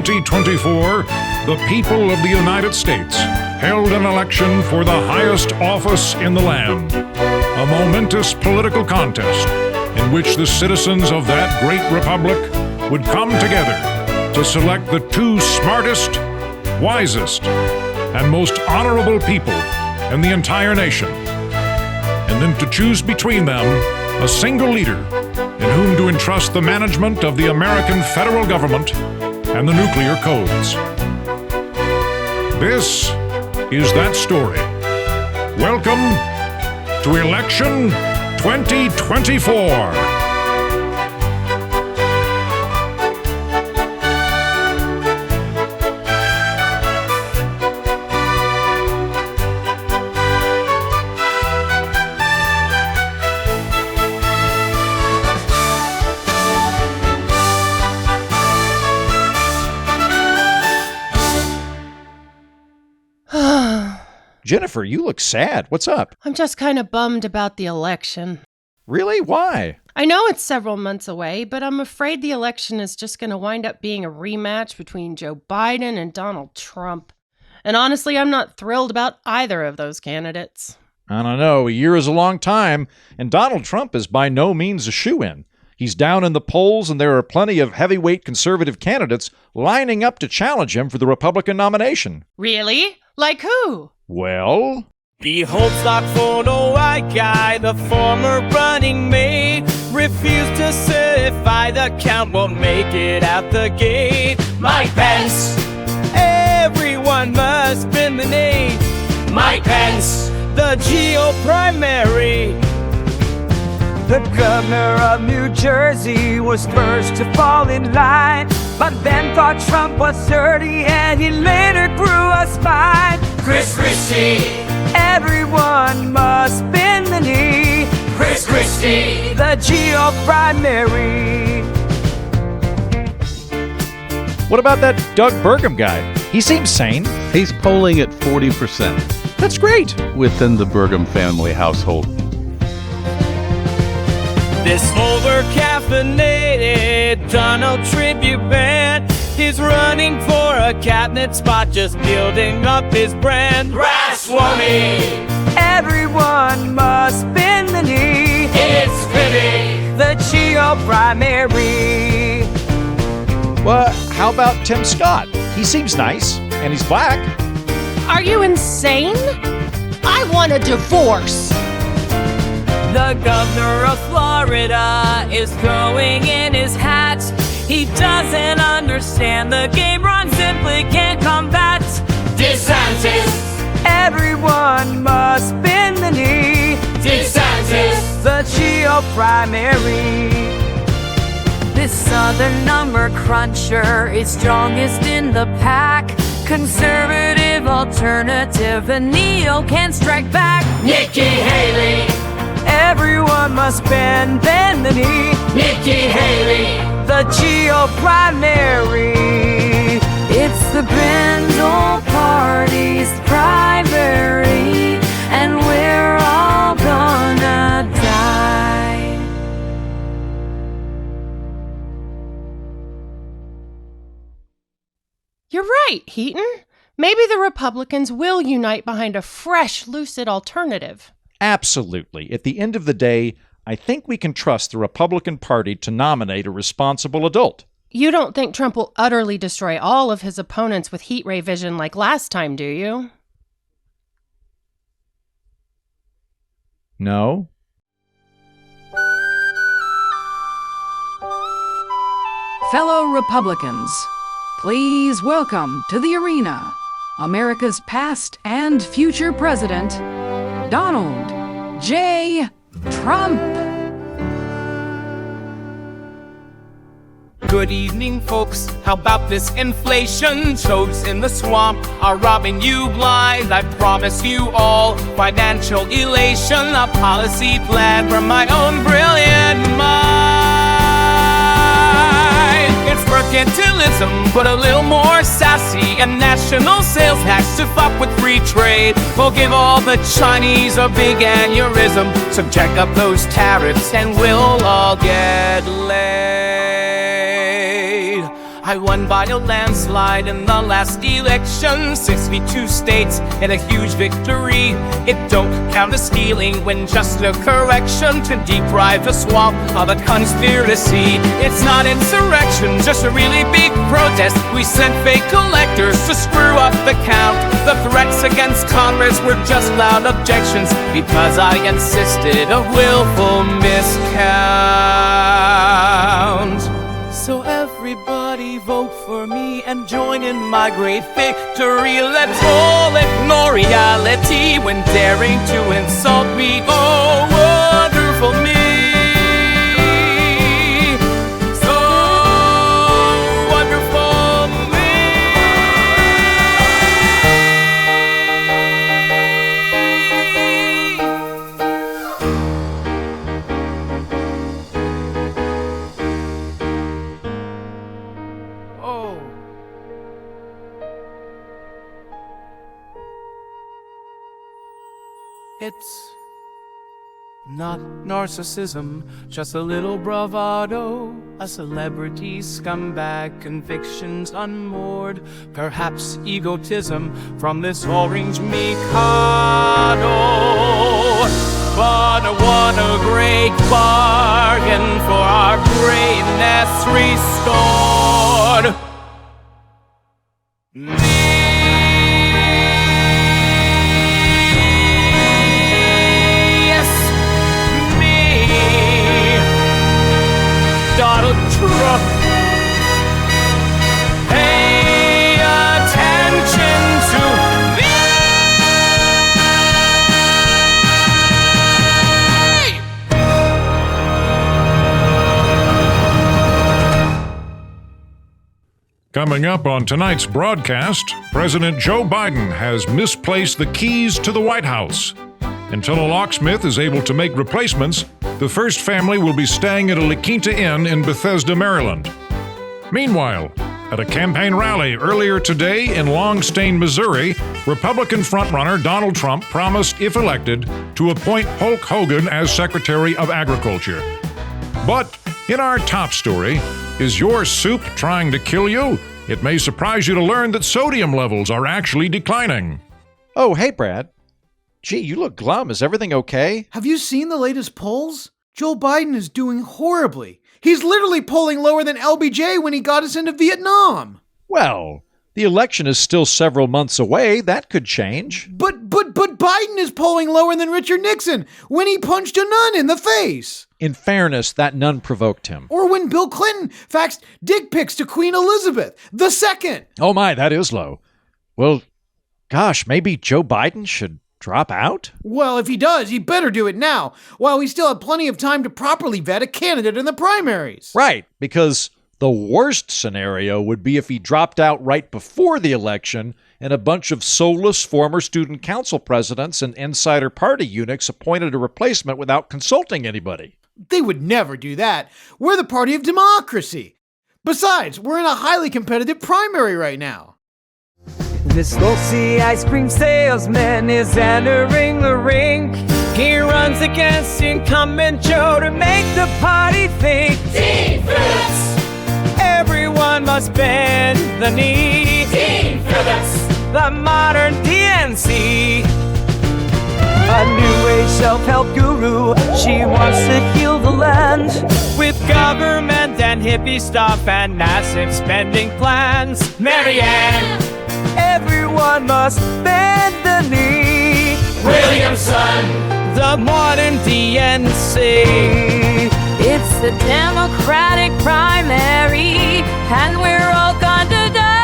2024, the people of the United States held an election for the highest office in the land, a momentous political contest in which the citizens of that great republic would come together to select the two smartest, wisest, and most honorable people in the entire nation, and then to choose between them a single leader in whom to entrust the management of the American federal government and the nuclear codes. This is that story. Welcome to Election 2024. Jennifer, you look sad. What's up? I'm just kind of bummed about the election. Really? Why? I know it's several months away, but I'm afraid the election is just going to wind up being a rematch between Joe Biden and Donald Trump. And honestly, I'm not thrilled about either of those candidates. I don't know. A year is a long time, and Donald Trump is by no means a shoo-in. He's down in the polls, and there are plenty of heavyweight conservative candidates lining up to challenge him for the Republican nomination. Really? Like who? Well, behold stock photo white guy, the former running mate, refused to certify the count, won't make it out the gate. Mike Pence, everyone must bend the knee. Mike Pence, the GO primary. The governor of New Jersey was first to fall in line, but then thought Trump was dirty and he later grew a spine. Chris Christie, everyone must bend the knee. Chris Christie, the GO primary. what about that Doug Burgum guy? He seems sane. He's polling at 40%. That's great. Within the Burgum family household. This over-caffeinated Donald tribute band is running for a cabinet spot, just building up his brand. Rasswami, everyone must bend the knee. It's fitting, the GO primary. Well, how about Tim Scott? He seems nice, and he's black. Are you insane? I want a divorce. The governor of Florida is throwing in his hat. He doesn't understand the game, Ron simply can't combat. DeSantis, everyone must bend the knee. DeSantis, the GO primary. This southern number cruncher is strongest in the pack. Conservative, alternative, and neo can strike back. Nikki Haley, everyone must bend the knee. Nikki Haley, the GO primary. It's the Brindle Party's primary, and we're all gonna die. You're right, Heaton. Maybe the Republicans will unite behind a fresh, lucid alternative. Absolutely. At the end of the day, I think we can trust the Republican Party to nominate a responsible adult. You don't think Trump will utterly destroy all of his opponents with heat ray vision like last time, do you? No. Fellow Republicans, please welcome to the arena America's past and future president, Donald J. Trump. Good evening, folks. How about this inflation? Toads in the swamp are robbing you blind. I promise you all financial elation, a policy plan from my own brilliant mind. It's mercantilism, but a little more sassy, and national sales tax to fuck with free trade. We'll give all the Chinese a big aneurysm, so jack up those tariffs and we'll all get laid. I won by a landslide in the last election. 62 states and a huge victory. It don't count as stealing when just a correction to deprive a swamp of a conspiracy. It's not insurrection, just a really big protest. We sent fake collectors to screw up the count. The threats against Congress were just loud objections because I insisted a willful miscount. So everybody vote for me and join in my great victory. Let's all ignore reality when daring to insult me. Oh, wonderful me. So wonderful me. Oh. It's not narcissism, just a little bravado, a celebrity scumbag, convictions unmoored, perhaps egotism from this orange Mikado. But I won a great bargain for our greatness restored. Donald Trump. Pay attention to me. Coming up on tonight's broadcast, President Joe Biden has misplaced the keys to the White House. Until a locksmith is able to make replacements, the first family will be staying at a La Quinta Inn in Bethesda, Maryland. Meanwhile, at a campaign rally earlier today in Longstain, Missouri, Republican frontrunner Donald Trump promised, if elected, to appoint Hulk Hogan as Secretary of Agriculture. But in our top story, is your soup trying to kill you? It may surprise you to learn that sodium levels are actually declining. Oh, hey, Brad. Gee, you look glum. Is everything okay? Have you seen the latest polls? Joe Biden is doing horribly. He's literally polling lower than LBJ when he got us into Vietnam. Well, the election is still several months away. That could change. But Biden is polling lower than Richard Nixon when he punched a nun in the face. In fairness, that nun provoked him. Or when Bill Clinton faxed dick pics to Queen Elizabeth II. Oh my, that is low. Well, gosh, maybe Joe Biden should drop out? Well, if he does, he better do it now, while we still have plenty of time to properly vet a candidate in the primaries. Right, because the worst scenario would be if he dropped out right before the election and a bunch of soulless former student council presidents and insider party eunuchs appointed a replacement without consulting anybody. They would never do that. We're the party of democracy. Besides, we're in a highly competitive primary right now. This low-C ice cream salesman is entering the rink. He runs against incumbent Joe to make the party think. Team Phillips! Everyone must bend the knee. Team Phillips! The modern DNC. A new age self-help guru. She wants to heal the land with government and hippie stuff and massive spending plans. Marianne! Everyone must bend the knee. Williamson, the modern DNC. It's the Democratic primary, and we're all gone to die.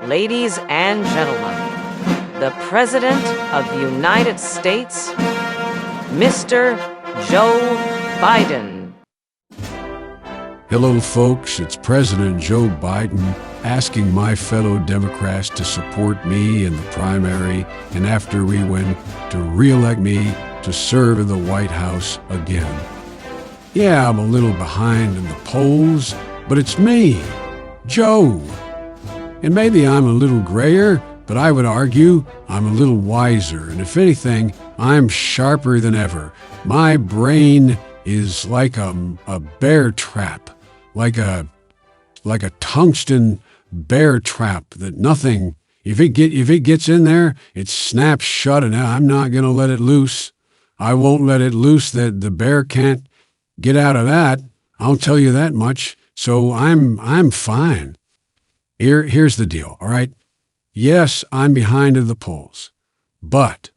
Ladies and gentlemen, the President of the United States, Mr. Joe Biden. Hello, folks. It's President Joe Biden asking my fellow Democrats to support me in the primary and after we win, to re-elect me to serve in the White House again. Yeah, I'm a little behind in the polls, but it's me, Joe. And maybe I'm a little grayer, but I would argue I'm a little wiser. And if anything, I'm sharper than ever. My brain is like a bear trap. Like a tungsten bear trap that nothing, if it gets in there, it snaps shut, and I'm not going to let it loose. I won't let it loose. That the bear can't get out of that. I'll tell you that much. So I'm fine. Here's the deal, all right? Yes, I'm behind in the polls, but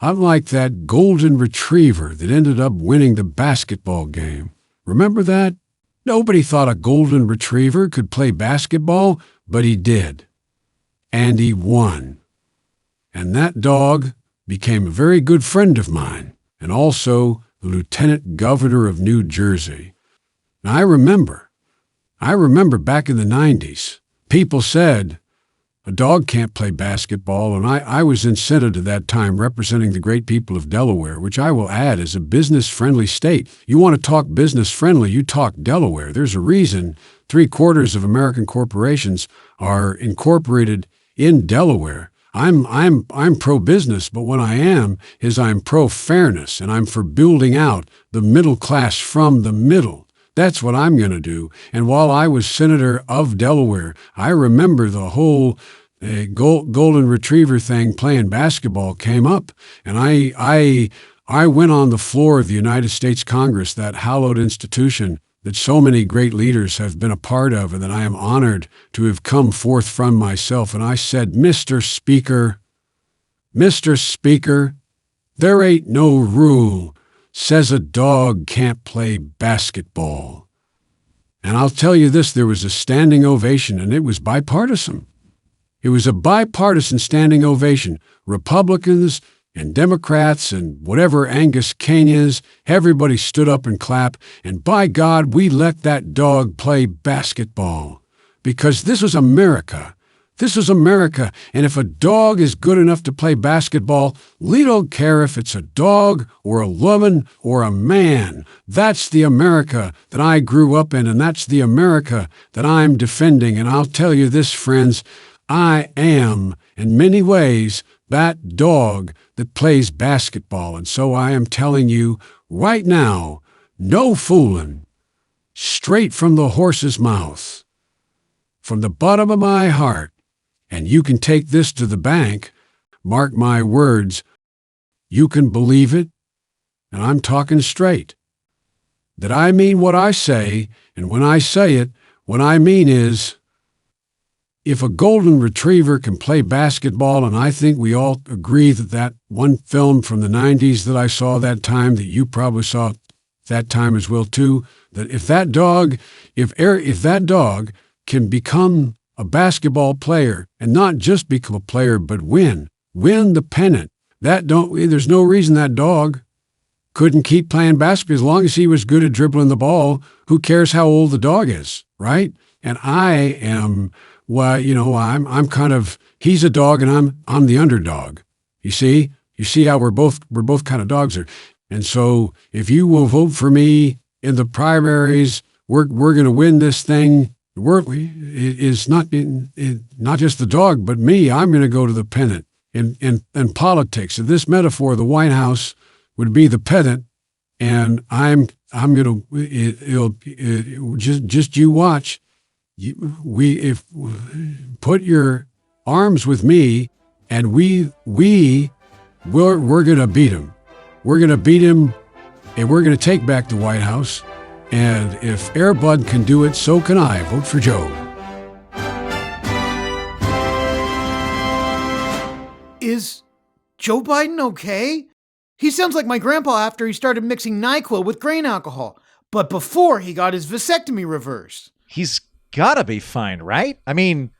I'm like that golden retriever that ended up winning the basketball game. Remember that? Nobody thought a golden retriever could play basketball, but he did. And he won. And that dog became a very good friend of mine, and also the lieutenant governor of New Jersey. Now, I remember back in the 90s, people said, a dog can't play basketball, and I was in Senate at that time representing the great people of Delaware, which I will add is a business-friendly state. You want to talk business-friendly, you talk Delaware. There's a reason 3/4 of American corporations are incorporated in Delaware. I'm pro-business, but what I am is I'm pro-fairness, and I'm for building out the middle class from the middle. That's what I'm going to do. And while I was senator of Delaware, I remember the whole golden retriever thing playing basketball came up. And I went on the floor of the United States Congress, that hallowed institution that so many great leaders have been a part of and that I am honored to have come forth from myself. And I said, Mr. Speaker, there ain't no rule says a dog can't play basketball. And I'll tell you this, there was a standing ovation, and it was bipartisan. It was a bipartisan standing ovation. Republicans and Democrats and whatever Angus Kane is, everybody stood up and clapped, and by God, we let that dog play basketball. Because this was America. This is America, and if a dog is good enough to play basketball, we don't care if it's a dog or a woman or a man. That's the America that I grew up in, and that's the America that I'm defending. And I'll tell you this, friends, I am, in many ways, that dog that plays basketball. And so I am telling you right now, no fooling, straight from the horse's mouth, from the bottom of my heart. And you can take this to the bank, mark my words, you can believe it, and I'm talking straight, that I mean what I say, and when I say it, what I mean is, if a golden retriever can play basketball, and I think we all agree that that one film from the 90s that I saw that time, that you probably saw that time as well too, that if that dog can become a basketball player, and not just become a player, but win the pennant. There's no reason that dog couldn't keep playing basketball as long as he was good at dribbling the ball. Who cares how old the dog is, right? And I am, I'm kind of, he's a dog and I'm the underdog. You see how we're both kind of dogs there. And so if you will vote for me in the primaries, we're going to win this thing. It is not just the dog, but me. I'm going to go to the pennant in politics. In this metaphor, the White House would be the pennant, and I'm going to. Just you watch. Put your arms with me, and we're going to beat him. We're going to beat him, and we're going to take back the White House. And if Airbud can do it, so can I. Vote for Joe. Is Joe Biden okay? He sounds like my grandpa after he started mixing NyQuil with grain alcohol, but before he got his vasectomy reversed. He's gotta be fine, right? I mean,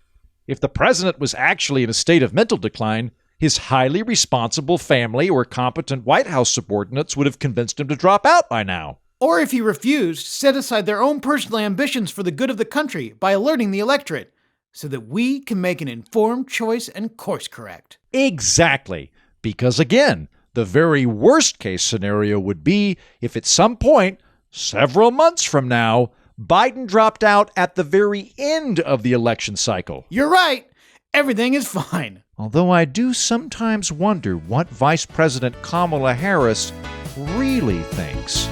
if the president was actually in a state of mental decline, his highly responsible family or competent White House subordinates would have convinced him to drop out by now. Or if he refused, set aside their own personal ambitions for the good of the country by alerting the electorate, so that we can make an informed choice and course correct. Exactly. Because again, the very worst case scenario would be if at some point, several months from now, Biden dropped out at the very end of the election cycle. You're right. Everything is fine. Although I do sometimes wonder what Vice President Kamala Harris really thinks.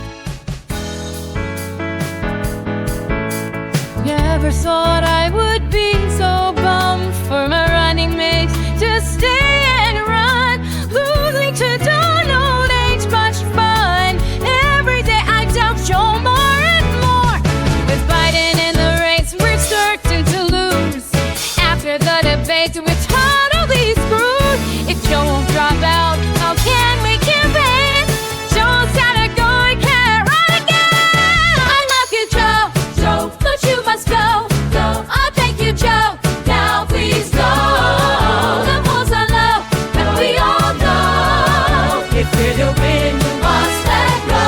Never thought I would be so bummed for my running mates to stay and run. Losing to Donald ain't much fun. Every day I doubt Joe more and more. With Biden in the race, we're certain to lose. After the debate, we're totally screwed. If Joe won't drop out, how can we campaign? Joe's gotta go and can't run again. I love you, Joe. Joe, but you must go. Go. Oh, thank you, Joe. Now please go. The polls are low, and we all know if you're to win, you must let go.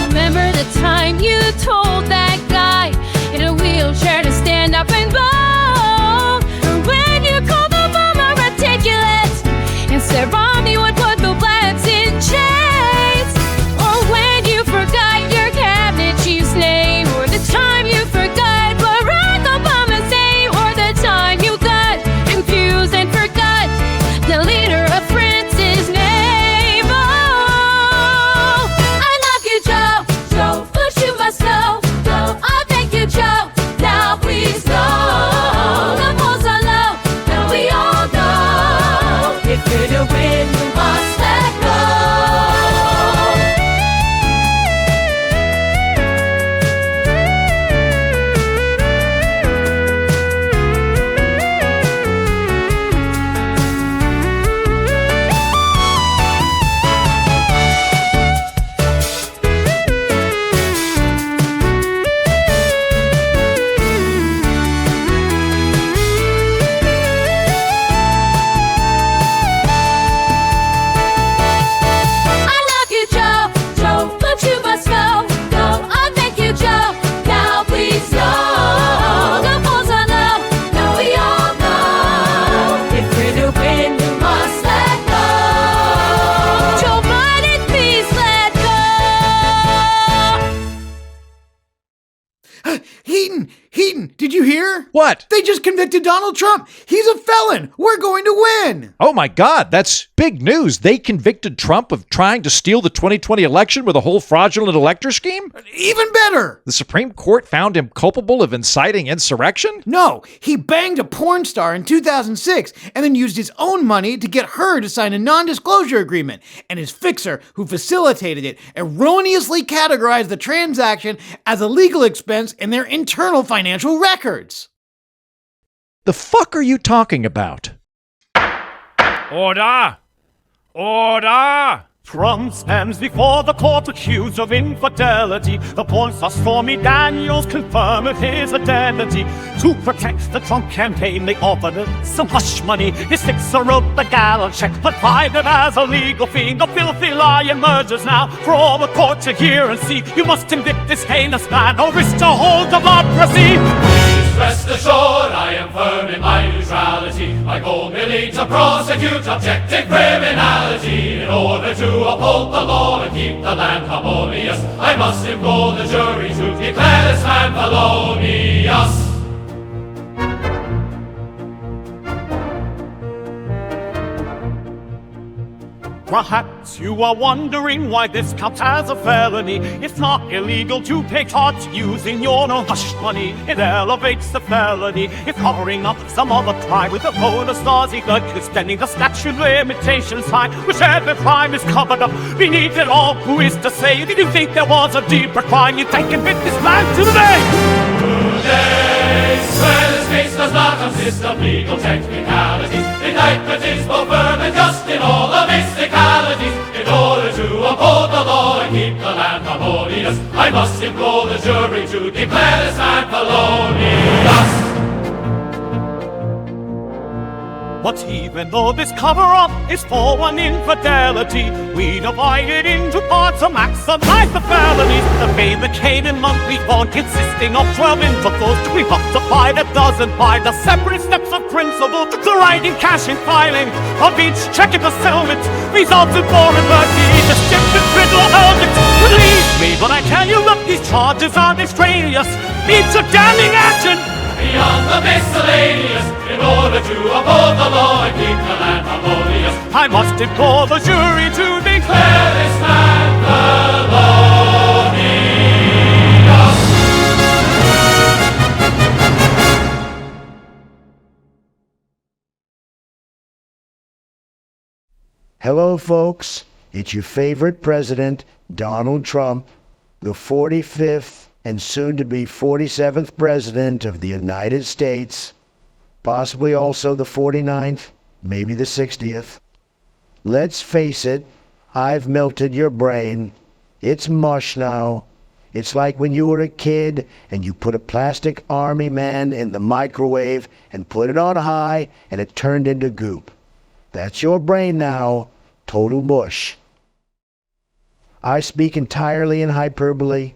Remember the time you told that guy in a wheelchair to stand up and bow? Or when you called the bomber ridiculous and said Romney would put the blacks in chains? Or when you forgot your cabinet chief's name? Or the time you forgot Barack Obama's name? Or the time you got confused and forgot the leader of France's name? Oh, I love you, Joe. Joe, but you must know. Go. Oh, thank you, Joe. Now please go. The polls are low, and we all know if you're to win, you must let go. I love you, Joe. Joe, but you must go. Go. Oh, thank you, Joe. Now please go. The polls are low. Now we all know if we're to win, you must let go. Joe Biden, please let go. Heaton, did you hear? What? They just convicted Donald Trump. He's a felon. We're going to win. Oh my God, that's big news. They convicted Trump of trying to steal the 2020 election with a whole fraudulent elector scheme? Even better. The Supreme Court found him culpable of inciting insurrection? No, he banged a porn star in 2006 and then used his own money to get her to sign a non-disclosure agreement. And his fixer, who facilitated it, erroneously categorized the transaction as a legal expense in their internal financial records. The fuck are you talking about? Order! Order! Trump stands before the court accused of infidelity. The porn star Stormy Daniels confirmed his identity. To protect the Trump campaign, they offered him some hush money. His fixer wrote the gallon check, but fined it as a legal fee. The filthy lie emerges now for all the court to hear and see. You must convict this heinous man or risk the whole democracy. Please rest assured, I am firm in my neutrality. My goal merely to prosecute objective criminality. In order to uphold the law and keep the land harmonious, I must implore the jury to declare this man felonious. Perhaps you are wondering why this counts as a felony. It's not illegal to pay tithes using your no hush money. It elevates the felony if covering up some other crime with a bonus Stasi gun, extending the statute limitations time, which every crime is covered up beneath it all. Who is to say, did you think there was a deeper crime? You take and convict this man today. Swear this case does not consist of legal technicalities. Indictment is both firm and just in all of mysticalities. In order to uphold the law and keep the land harmonious, I must implore the jury to declare this man felonious. But even though this cover-up is for one infidelity, we divide it into parts to maximize the felonies. The fame became a monthly font consisting of 12 intervals. We've occupied a dozen by the separate steps of principle. The writing, cashing, filing of each check into settlement results in foreign mercy. The shifted riddle of it. Believe me when I tell you that these charges are extraneous. Needs a damning action beyond the miscellaneous, in order to uphold the law and keep the land harmonious. I must implore the jury to declare this man felonious. Hello, folks. It's your favorite president, Donald Trump, the 45th and soon-to-be 47th President of the United States, possibly also the 49th, maybe the 60th. Let's face it, I've melted your brain. It's mush now. It's like when you were a kid and you put a plastic army man in the microwave and put it on high and it turned into goop. That's your brain now, total mush. I speak entirely in hyperbole.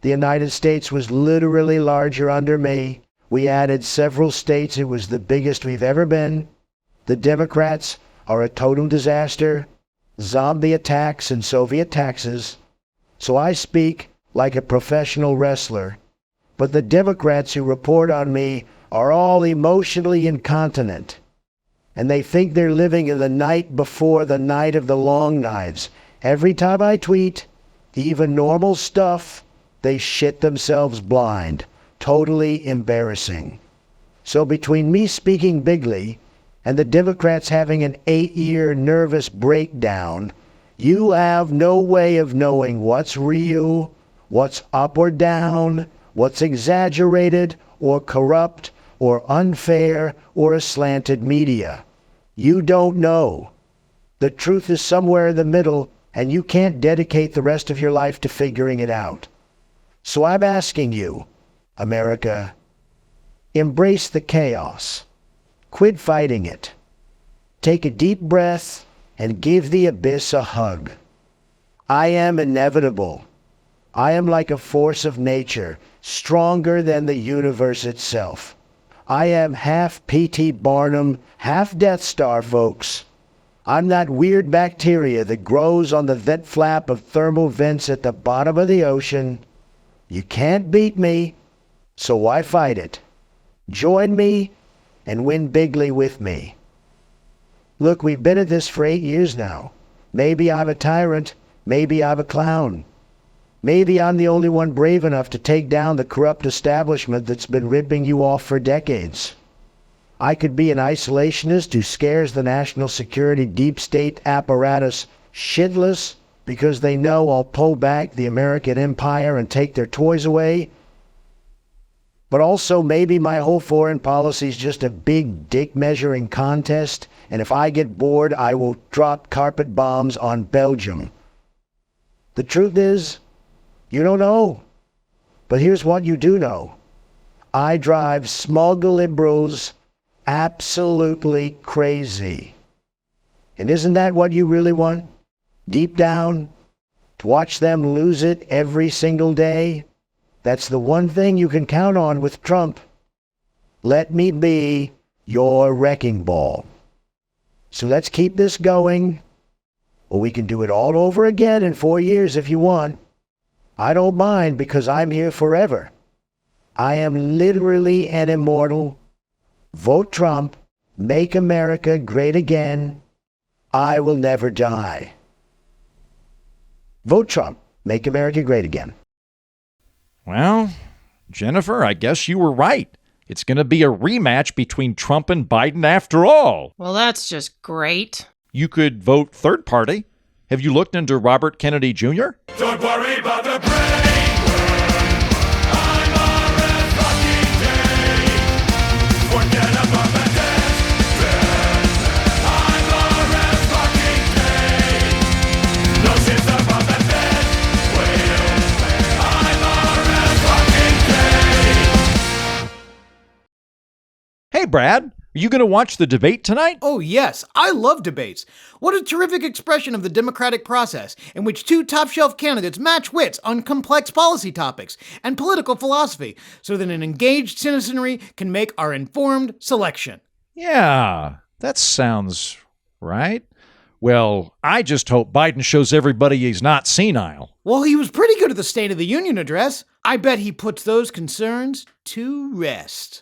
The United States was literally larger under me. We added several states. It was the biggest we've ever been. The Democrats are a total disaster. Zombie attacks and Soviet taxes. So I speak like a professional wrestler. But the Democrats who report on me are all emotionally incontinent. And they think they're living in the night before the night of the long knives. Every time I tweet, even normal stuff, they shit themselves blind. Totally embarrassing. So between me speaking bigly and the Democrats having an 8-year nervous breakdown, you have no way of knowing what's real, what's up or down, what's exaggerated or corrupt or unfair or a slanted media. You don't know. The truth is somewhere in the middle, and you can't dedicate the rest of your life to figuring it out. So I'm asking you, America, embrace the chaos. Quit fighting it. Take a deep breath and give the abyss a hug. I am inevitable. I am like a force of nature, stronger than the universe itself. I am half P.T. Barnum, half Death Star, folks. I'm that weird bacteria that grows on the vent flap of thermal vents at the bottom of the ocean. You can't beat me, so why fight it? Join me and win bigly with me. Look, we've been at this for 8 years now. Maybe I'm a tyrant, maybe I'm a clown. Maybe I'm the only one brave enough to take down the corrupt establishment that's been ripping you off for decades. I could be an isolationist who scares the national security deep state apparatus shitless because they know I'll pull back the American empire and take their toys away. But also maybe my whole foreign policy is just a big dick measuring contest, and if I get bored, I will drop carpet bombs on Belgium. The truth is, you don't know. But here's what you do know. I drive smug liberals absolutely crazy. And isn't that what you really want? Deep down, to watch them lose it every single day? That's the one thing you can count on with Trump. Let me be your wrecking ball. So let's keep this going, or we can do it all over again in 4 years if you want. I don't mind because I'm here forever. I am literally an immortal. Vote Trump. Make America great again. I will never die. Vote Trump. Make America great again. Well, Jennifer, I guess you were right. It's going to be a rematch between Trump and Biden after all. Well, that's just great. You could vote third party. Have you looked into Robert Kennedy Jr.? Don't worry about the brainworm. I'm a fucking day. Forget about the death. I'm a fucking day. No shit's about the death. I'm a fucking day. Hey, Brad, Are you going to watch the debate tonight? Oh, yes. I love debates. What a terrific expression of the democratic process, in which two top-shelf candidates match wits on complex policy topics and political philosophy, so that an engaged citizenry can make our informed selection. Yeah, that sounds right. Well, I just hope Biden shows everybody he's not senile. Well, he was pretty good at the State of the Union address. I bet he puts those concerns to rest.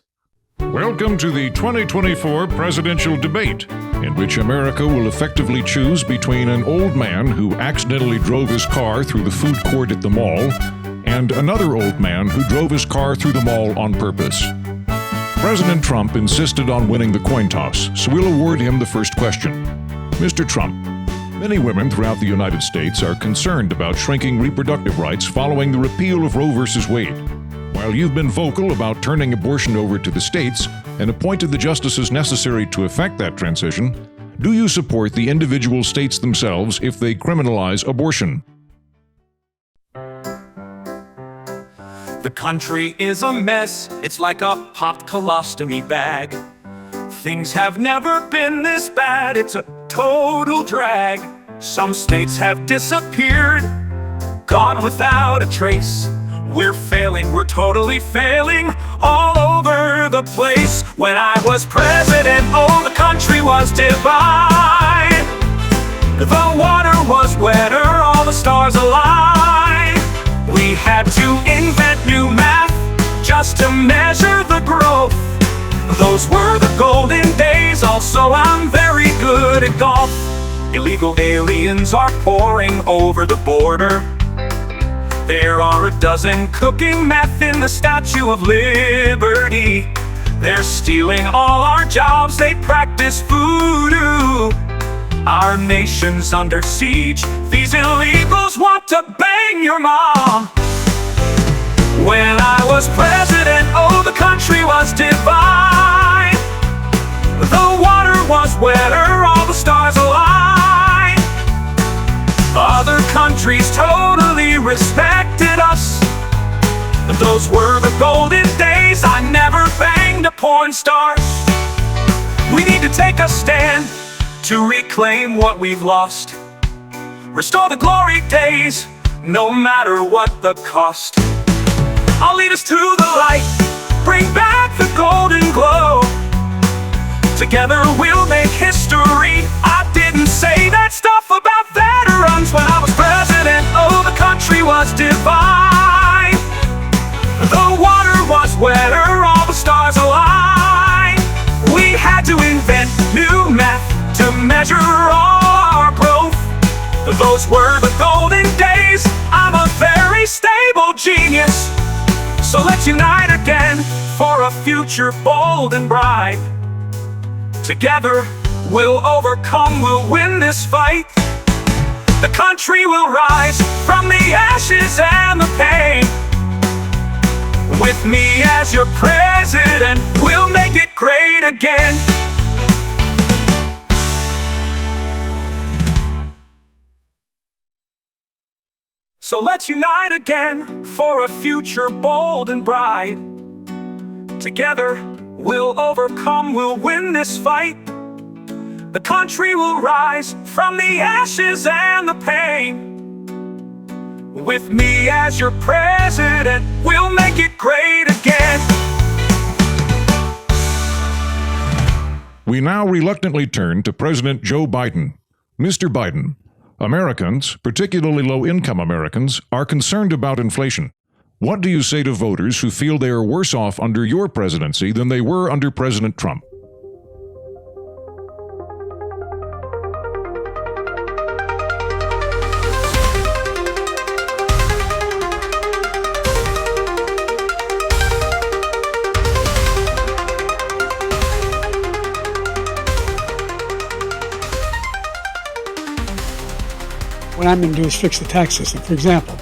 Welcome to the 2024 presidential debate, in which America will effectively choose between an old man who accidentally drove his car through the food court at the mall and another old man who drove his car through the mall on purpose. President Trump insisted on winning the coin toss, so we'll award him the first question. Mr. Trump, many women throughout the United States are concerned about shrinking reproductive rights following the repeal of Roe v. Wade. While you've been vocal about turning abortion over to the states and appointed the justices necessary to effect that transition, do you support the individual states themselves if they criminalize abortion? The country is a mess, it's like a popped colostomy bag. Things have never been this bad, it's a total drag. Some states have disappeared, gone without a trace. We're failing, we're totally failing all over the place. When I was president, oh, the country was divided. The water was wetter, all the stars align. We had to invent new math just to measure the growth. Those were the golden days, also I'm very good at golf. Illegal aliens are pouring over the border. There are a dozen cooking meth in the Statue of Liberty. They're stealing all our jobs, they practice voodoo. Our nation's under siege, these illegals want to bang your mom. When I was president, oh, the country was divided. The water was wetter, all the stars aligned. Other countries totally respected us. Those were the golden days, I never banged a porn star. We need to take a stand to reclaim what we've lost. Restore the glory days, no matter what the cost. I'll lead us to the light, bring back the golden glow. Together we'll make history. I didn't say that stuff about veterans when I was president. Oh, the country was divided. The water was wetter, all the stars aligned. We had to invent new math to measure our growth. Those were the golden days, I'm a very stable genius. So let's unite again for a future bold and bright. Together we'll overcome, we'll win this fight. The country will rise from the ashes and the pain. With me as your president, we'll make it great again. So let's unite again for a future bold and bright. Together we'll overcome, we'll win this fight. The country will rise from the ashes and the pain. With me as your president, we'll make it great again. We now reluctantly turn to President Joe Biden. Mr. Biden, Americans, particularly low-income Americans, are concerned about inflation. What do you say to voters who feel they are worse off under your presidency than they were under President Trump? What I'm going to do is fix the tax system. For example,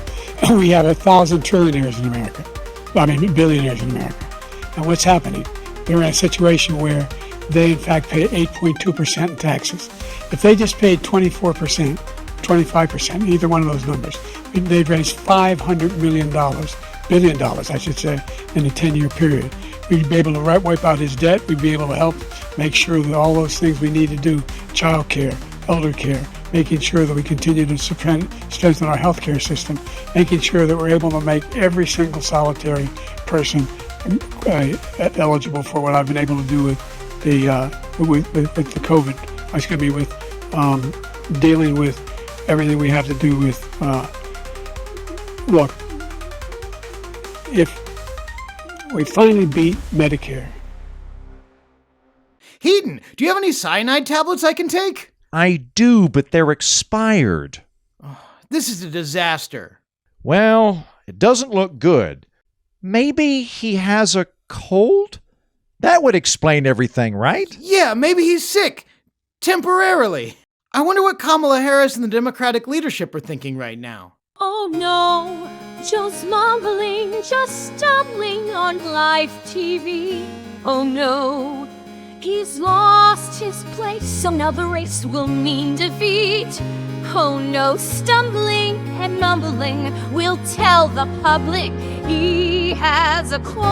we have 1,000 trillionaires in America. Billionaires in America. And what's happening? They're in a situation where they, in fact, pay 8.2% in taxes. If they just paid 24%, 25%, either one of those numbers, they'd raise $500 billion, I should say, in a 10-year period. We'd be able to wipe out his debt. We'd be able to help make sure that all those things we need to do, child care, elder care, making sure that we continue to strengthen our healthcare system, making sure that we're able to make every single solitary person eligible for what I've been able to do with the COVID. With dealing with everything we have to do with. Look, if we finally beat Medicare. Heaton, do you have any cyanide tablets I can take? I do, but they're expired. This is a disaster. Well, it doesn't look good. Maybe he has a cold? That would explain everything, right? Yeah, maybe he's sick. Temporarily. I wonder what Kamala Harris and the Democratic leadership are thinking right now. Oh no, Joe's mumbling, just stumbling on live TV. Oh no, he's lost his place, so now the race will mean defeat. Oh no, stumbling and mumbling will tell the public he has a cold.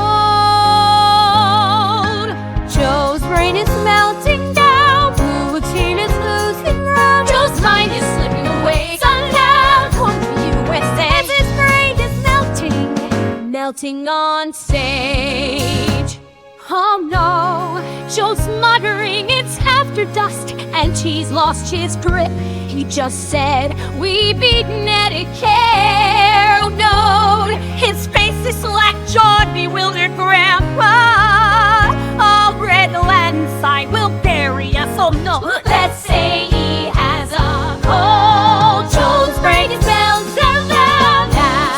Joe's brain is melting down, routine is losing ground. Joe's mind is slipping away. Sundown, one for USA. His brain is melting on stage. Oh no, Joe's muttering, it's after dusk, and he's lost his grip. He just said, we beat Medicare. Oh no, his face is slack-jawed, bewildered grandpa. A red Latin sign will bury us. Oh no, let's say he has a cold. Joe's brain is melting down.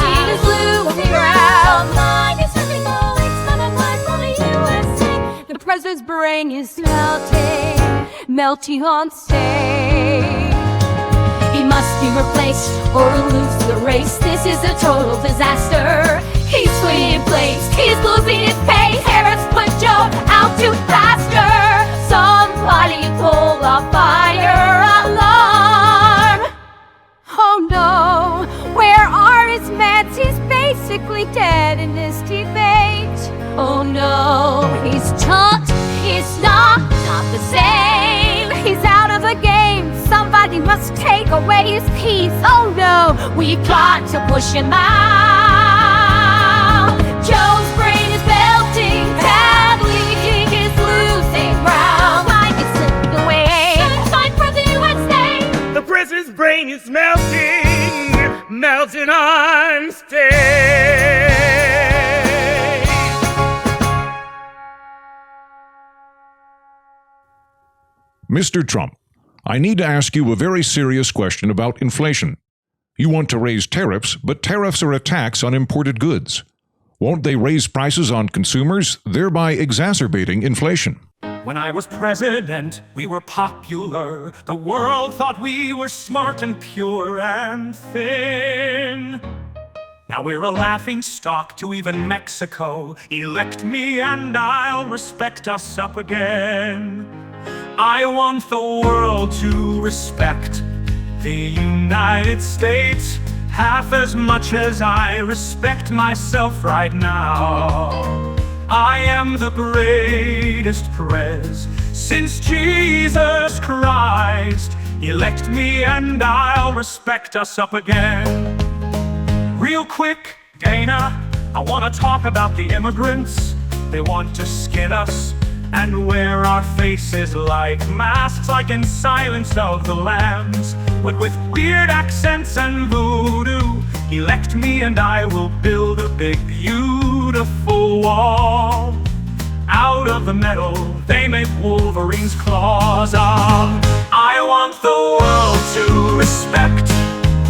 He is losing ground. Mind is slipping away. It's not a mind from the USA. The president's brain is melting on stage. He must be replaced or lose the race. This is a total disaster. He's swinging in place, he's losing his pace. Harris put Joe out to pasture. Somebody pull the fire alarm. Oh no, where are his meds? He's basically dead in this debate. Oh no, he's chunked, he's not the same. He's out of the game. Somebody must take away his peace. Oh no, we've got to push him out. Joe's brain is melting, badly. He is losing ground. Mind is slipping away. Time for the USA. The president's brain is melting on stage. Mr. Trump, I need to ask you a very serious question about inflation. You want to raise tariffs, but tariffs are a tax on imported goods. Won't they raise prices on consumers, thereby exacerbating inflation? When I was president, we were popular. The world thought we were smart and pure and thin. Now we're a laughing stock to even Mexico. Elect me and I'll respect us up again. I want the world to respect the United States half as much as I respect myself right now. I am the greatest prez since Jesus Christ. Elect me and I'll respect us up again. Real quick, Dana, I want to talk about the immigrants. They want to skin us and wear our faces like masks, like in Silence of the Lambs, but with weird accents and voodoo. Elect me and I will build a big, beautiful wall. Out of the metal, they make Wolverine's claws. I want the world to respect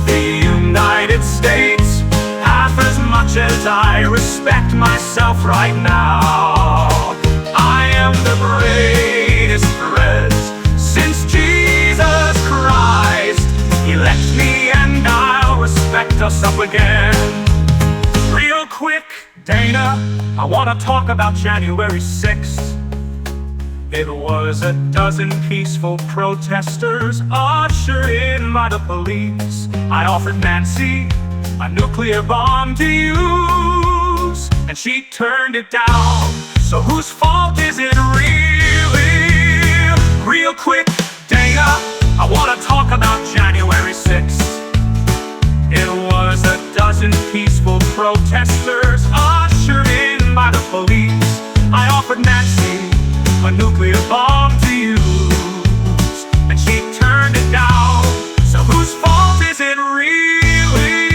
the United States half as much as I respect myself right now. I am the greatest prez since Jesus Christ. Elect me and I'll respect us up again. Real quick, Dana, I want to talk about January 6th. It was a dozen peaceful protesters ushered in by the police. I offered Nancy a nuclear bomb to use, and she turned it down. So whose fault is it really? Real quick, Dana, I want to talk about January 6th. It was a dozen peaceful protesters ushered in by the police. I offered Nancy a nuclear bomb to use, and she turned it down. So whose fault is it really?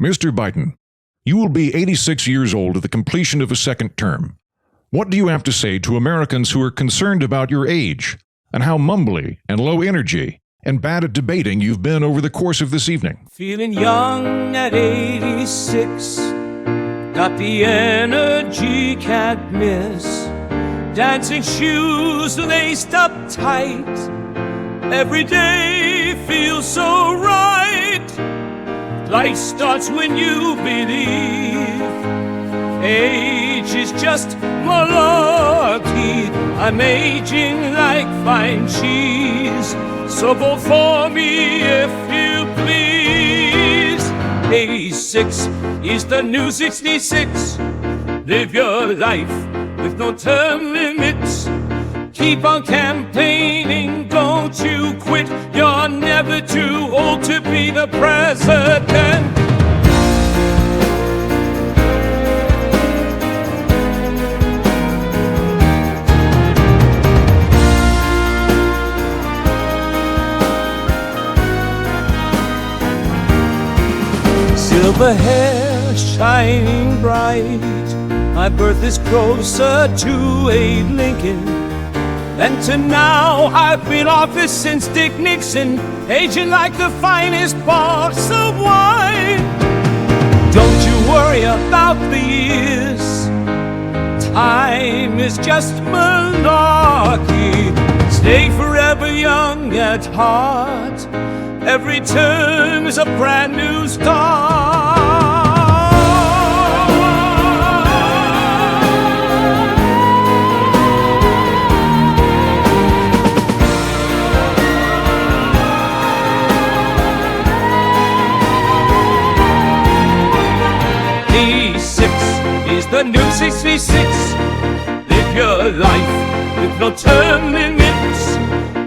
Mr. Biden, you will be 86 years old at the completion of a second term. What do you have to say to Americans who are concerned about your age and how mumbly and low energy and bad at debating you've been over the course of this evening? Feeling young at 86, got the energy can't miss. Dancing shoes laced up tight, every day feels so right. Life starts when you believe. Age is just malarkey. I'm aging like fine cheese, so vote for me if you please. 86 is the new 66. Live your life with no term limits. Keep on campaigning, don't you quit. You're never too old to be the president. Silver hair shining bright, my birth is closer to Abe Lincoln than to now. I've been office since Dick Nixon, aging like the finest box of wine. Don't you worry about the years, time is just malarkey. Stay forever young at heart, every term is a brand new start. Is the new 66. Live your life with no term limits.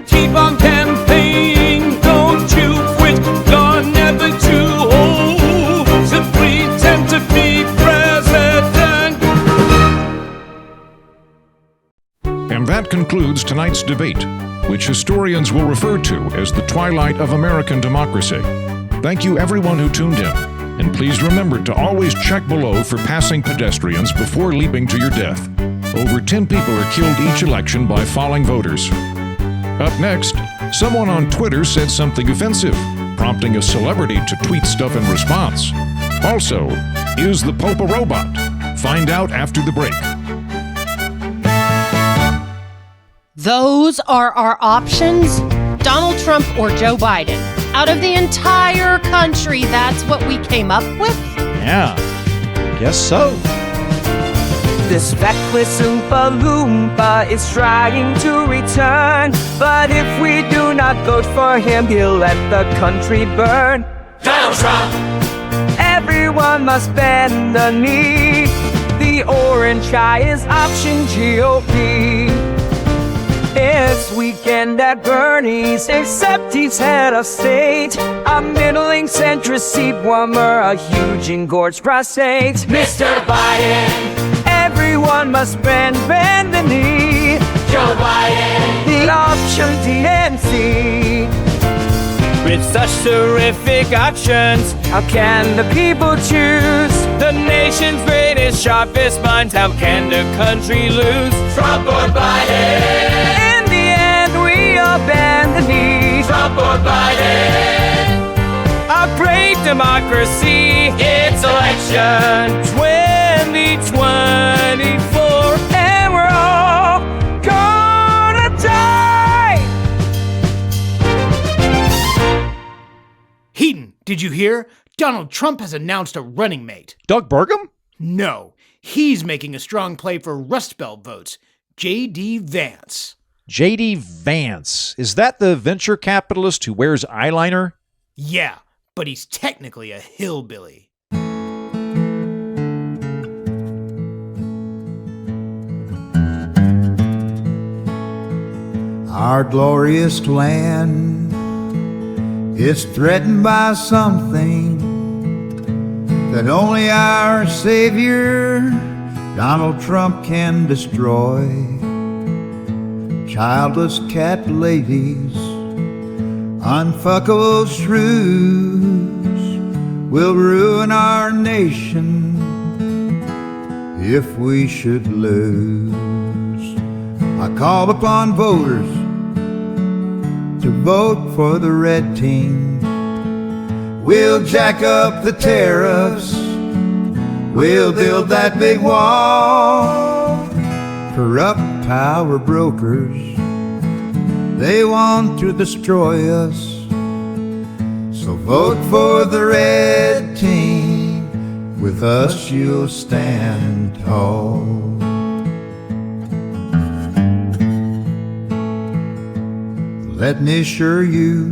Keep on campaigning, don't you quit. You're never too old to pretend to be president. And that concludes tonight's debate, which historians will refer to as the twilight of American democracy. Thank you everyone who tuned in. And please remember to always check below for passing pedestrians before leaping to your death. Over 10 people are killed each election by falling voters. Up next, someone on Twitter said something offensive, prompting a celebrity to tweet stuff in response. Also, is the Pope a robot? Find out after the break. Those are our options, Donald Trump or Joe Biden. Out of the entire country, that's what we came up with? Yeah, guess so. This feckless Oompa Loompa is trying to return, but if we do not vote for him, he'll let the country burn. Donald Trump! Everyone must bend the knee. The orange eye is option GOP. This weekend at Bernie's, except he's head of state, a middling centrist seat warmer, a huge engorged prostate. Mr. Biden! Everyone must bend the knee. Joe Biden! The option DNC. With such terrific options, how can the people choose? The nation's greatest, sharpest minds, how can the country lose? Trump or Biden? In the end, we all bend the knee. Trump or Biden? A great democracy, it's election 2024, and we're all gonna die. Heaton, did you hear? Donald Trump has announced a running mate. Doug Burgum? No, he's making a strong play for Rust Belt votes. J.D. Vance. J.D. Vance. Is that the venture capitalist who wears eyeliner? Yeah, but he's technically a hillbilly. Our glorious land is threatened by something that only our Savior, Donald Trump, can destroy. Childless cat ladies, unfuckable shrews will ruin our nation if we should lose. I call upon voters to vote for the red team. We'll jack up the tariffs, we'll build that big wall. Corrupt power brokers, they want to destroy us. So vote for the red team, with us you'll stand tall. Let me assure you,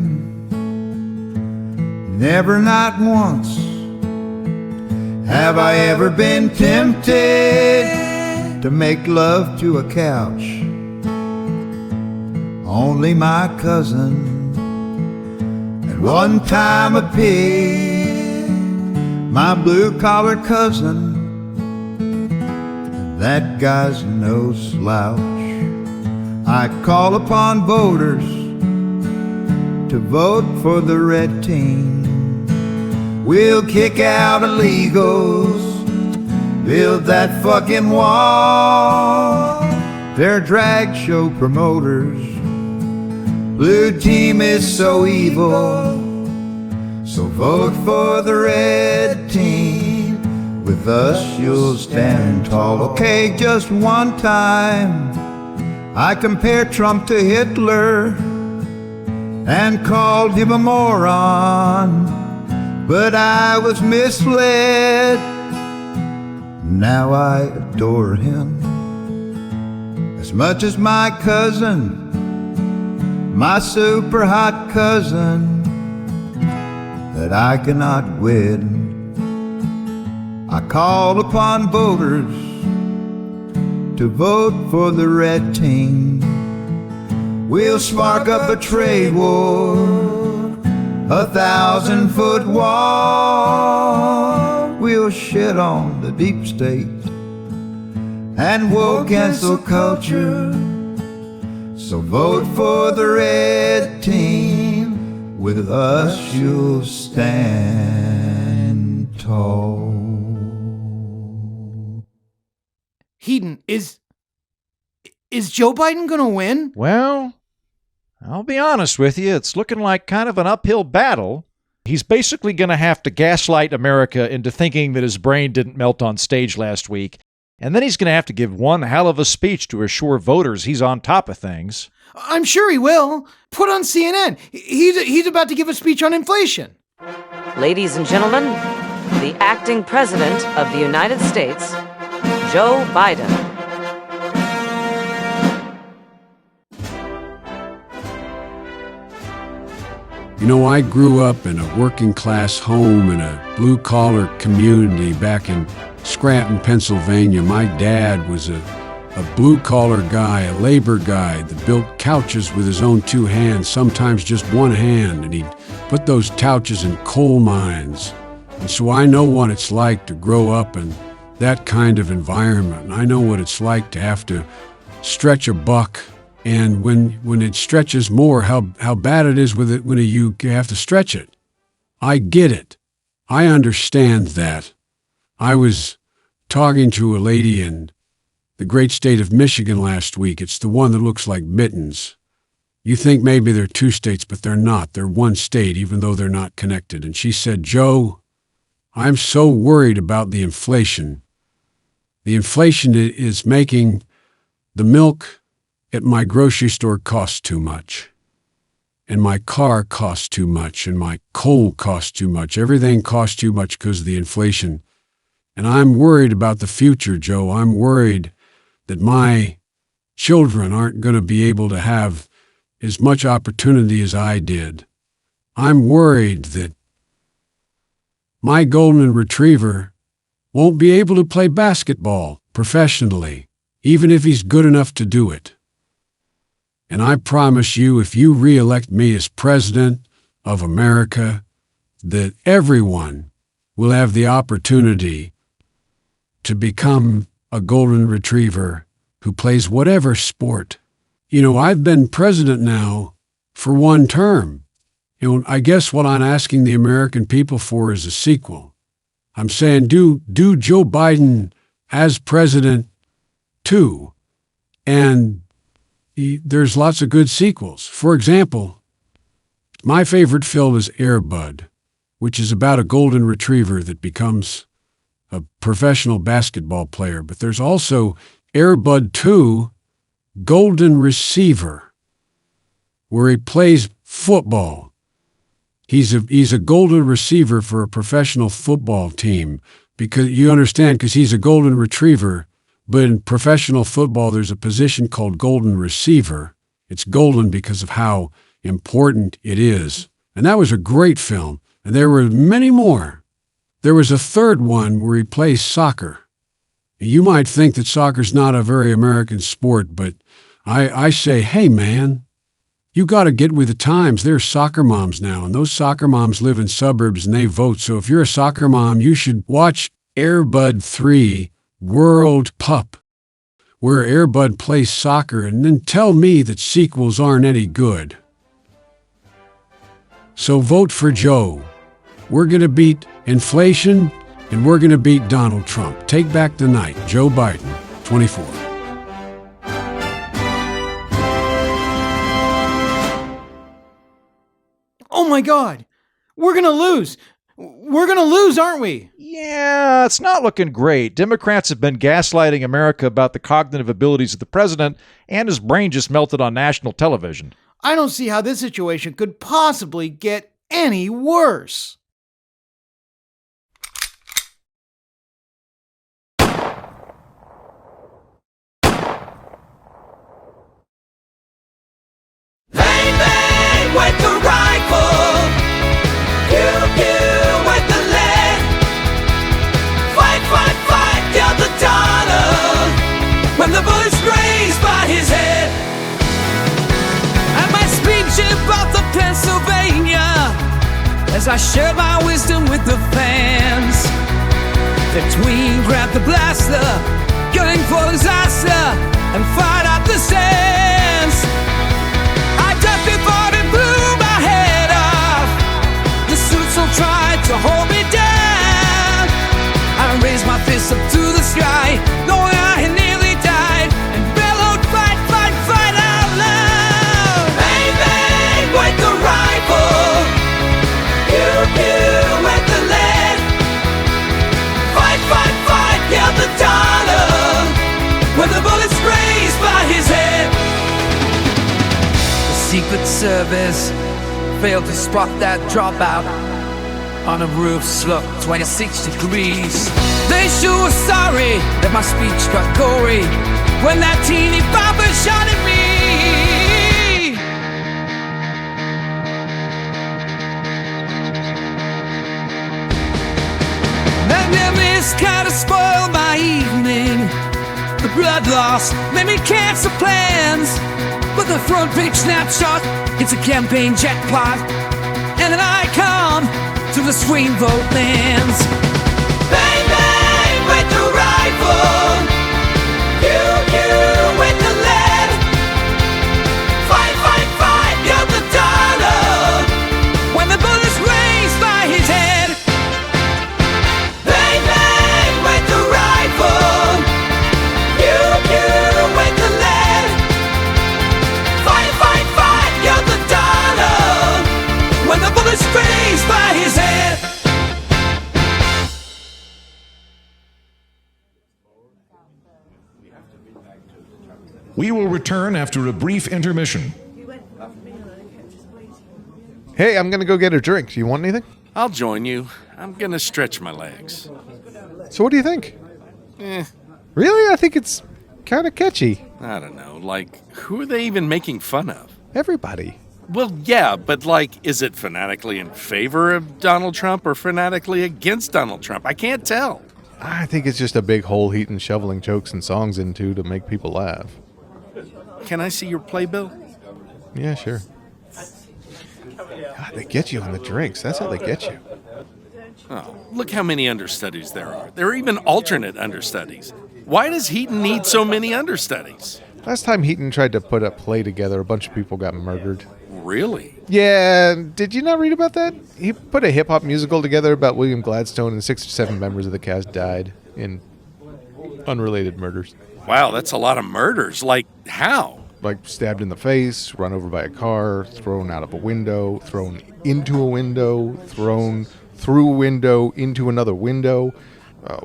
never, not once, have I ever been tempted to make love to a couch. Only my cousin, and one time a pig, my blue-collar cousin, and that guy's no slouch. I call upon voters to vote for the red team. We'll kick out illegals, build that fucking wall. They're drag show promoters, blue team is so evil. So vote for the red team, with us you'll stand tall. Okay, just one time I compared Trump to Hitler and called him a moron, but I was misled. Now I adore him as much as my cousin, my super hot cousin that I cannot win. I call upon voters to vote for the red team. We'll spark up a trade war, a 1,000-foot wall. We'll shit on the deep state and we'll cancel culture. So vote for the red team, with us you'll stand tall. Heaton, is Joe Biden gonna win? Well, I'll be honest with you, it's looking like kind of an uphill battle. He's basically going to have to gaslight America into thinking that his brain didn't melt on stage last week, and then he's going to have to give one hell of a speech to assure voters he's on top of things. I'm sure he will. Put on CNN. He's about to give a speech on inflation. Ladies and gentlemen, the acting president of the United States, Joe Biden. You know, I grew up in a working-class home in a blue-collar community back in Scranton, Pennsylvania. My dad was a blue-collar guy, a labor guy that built couches with his own two hands, sometimes just one hand, and he'd put those couches in coal mines. And so I know what it's like to grow up in that kind of environment, and I know what it's like to have to stretch a buck. And when it stretches more, how bad it is with it when you have to stretch it. I get it. I understand that. I was talking to a lady in the great state of Michigan last week. It's the one that looks like mittens. You think maybe they're two states, but they're not. They're one state, even though they're not connected. And she said, Joe, I'm so worried about the inflation. The inflation is making the milk at my grocery store costs too much, and my car costs too much, and my coal costs too much. Everything costs too much because of the inflation. And I'm worried about the future, Joe. I'm worried that my children aren't going to be able to have as much opportunity as I did. I'm worried that my golden retriever won't be able to play basketball professionally, even if he's good enough to do it. And I promise you, if you reelect me as president of America, that everyone will have the opportunity to become a golden retriever who plays whatever sport. You know, I've been president now for one term. You know, I guess what I'm asking the American people for is a sequel. I'm saying do Joe Biden as president too. And there's lots of good sequels. For example, my favorite film is Air Bud, which is about a golden retriever that becomes a professional basketball player. But there's also Air Bud 2, Golden Receiver, where he plays football. He's a golden receiver for a professional football team, because you understand, because he's a golden retriever. But in professional football, there's a position called golden receiver. It's golden because of how important it is. And that was a great film. And there were many more. There was a third one where he plays soccer. You might think that soccer's not a very American sport, but I say, hey, man, you got to get with the times. There's soccer moms now, and those soccer moms live in suburbs and they vote. So if you're a soccer mom, you should watch Air Bud 3, World Pup, where Air Bud plays soccer, and then tell me that sequels aren't any good. So vote for Joe. We're going to beat inflation, and we're going to beat Donald Trump. Take back the night. Joe Biden, 24. Oh my God! We're gonna lose! We're gonna lose, aren't we? Yeah, it's not looking great. Democrats have been gaslighting America about the cognitive abilities of the president, and his brain just melted on national television. I don't see how this situation could possibly get any worse. Bang, bang with the rifle. Pew, pew with the lead. Fight, fight, fight, yelled the Donald when the bullets grazed by his head. And my speech about the Pennsylvania, as I shared my wisdom with the fans. The tween grabbed the blaster, going for disaster, and fired out the sands. I ducked before it blew my head off. The suits all tried to hold me down. I raised my fist up to the sky, knowing I had nearly died, and bellowed, fight, fight, fight out loud. Bang, bang with the rifle. Pew, pew with the lead. Fight, fight, fight, yelled the Donald when the bullets grazed by his head. The Secret Service failed to spot that dropout on a roof slope 26 degrees. They sure were sorry that my speech got gory when that teeny bopper shot at me. That memories kind of spoiled my evening. The blood loss made me cancel plans. But the front page snapshot, it's a campaign jackpot, and then I come to the swing vote lands. Bang, bang with the rifle. Pew, pew with the lead. Fight, fight, fight, yelled the Donald when the bullets grazed by his head. Bang, bang with the rifle. Pew, pew with the lead. Fight, fight, fight, yelled the Donald when the bullets grazed by his head. We will return after a brief intermission. Hey, I'm gonna go get a drink. Do you want anything? I'll join you. I'm gonna stretch my legs. So what do you think? Eh, Really? I think it's kind of catchy. I don't know. Like, who are they even making fun of? Everybody. Well, yeah, but like, is it fanatically in favor of Donald Trump or fanatically against Donald Trump? I can't tell. I think it's just a big hole Heaton shoveling jokes and songs into to make people laugh. Can I see your playbill? Yeah, sure. God, they get you on the drinks. That's how they get you. Oh, look how many understudies there are. There are even alternate understudies. Why does Heaton need so many understudies? Last time Heaton tried to put a play together, a bunch of people got murdered. Really? Yeah, did you not read about that? He put a hip-hop musical together about William Gladstone, and 6 or 7 members of the cast died in unrelated murders. Wow, that's a lot of murders. Like, how? Like stabbed in the face, run over by a car, thrown out of a window, thrown into a window, thrown through a window into another window.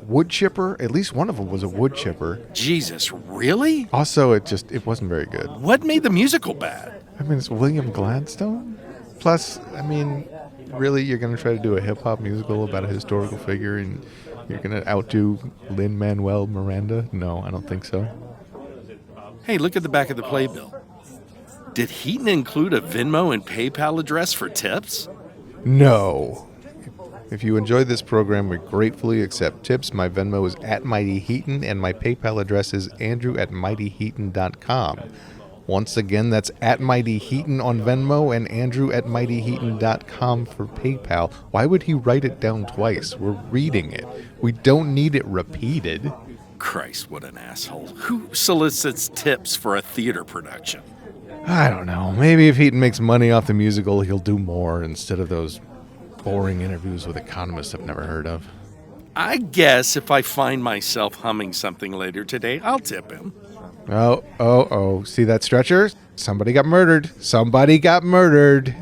Wood chipper. At least one of them was a wood chipper. Jesus, really? Also, it wasn't very good. What made the musical bad? I mean, it's William Gladstone. Plus, I mean, really, you're going to try to do a hip-hop musical about a historical figure and you're going to outdo Lin-Manuel Miranda? No, I don't think so. Hey, look at the back of the playbill. Did Heaton include a Venmo and PayPal address for tips? No. If you enjoyed this program, we gratefully accept tips. My Venmo is @MightyHeaton, and my PayPal address is andrew@mightyheaton.com. Once again, that's @MightyHeaton on Venmo and andrew@mightyheaton.com for PayPal. Why would he write it down twice? We're reading it. We don't need it repeated. Christ, what an asshole. Who solicits tips for a theater production? I don't know. Maybe if Heaton makes money off the musical, he'll do more instead of those boring interviews with economists I've never heard of. I guess if I find myself humming something later today, I'll tip him. Oh. See that stretcher? Somebody got murdered. Somebody got murdered.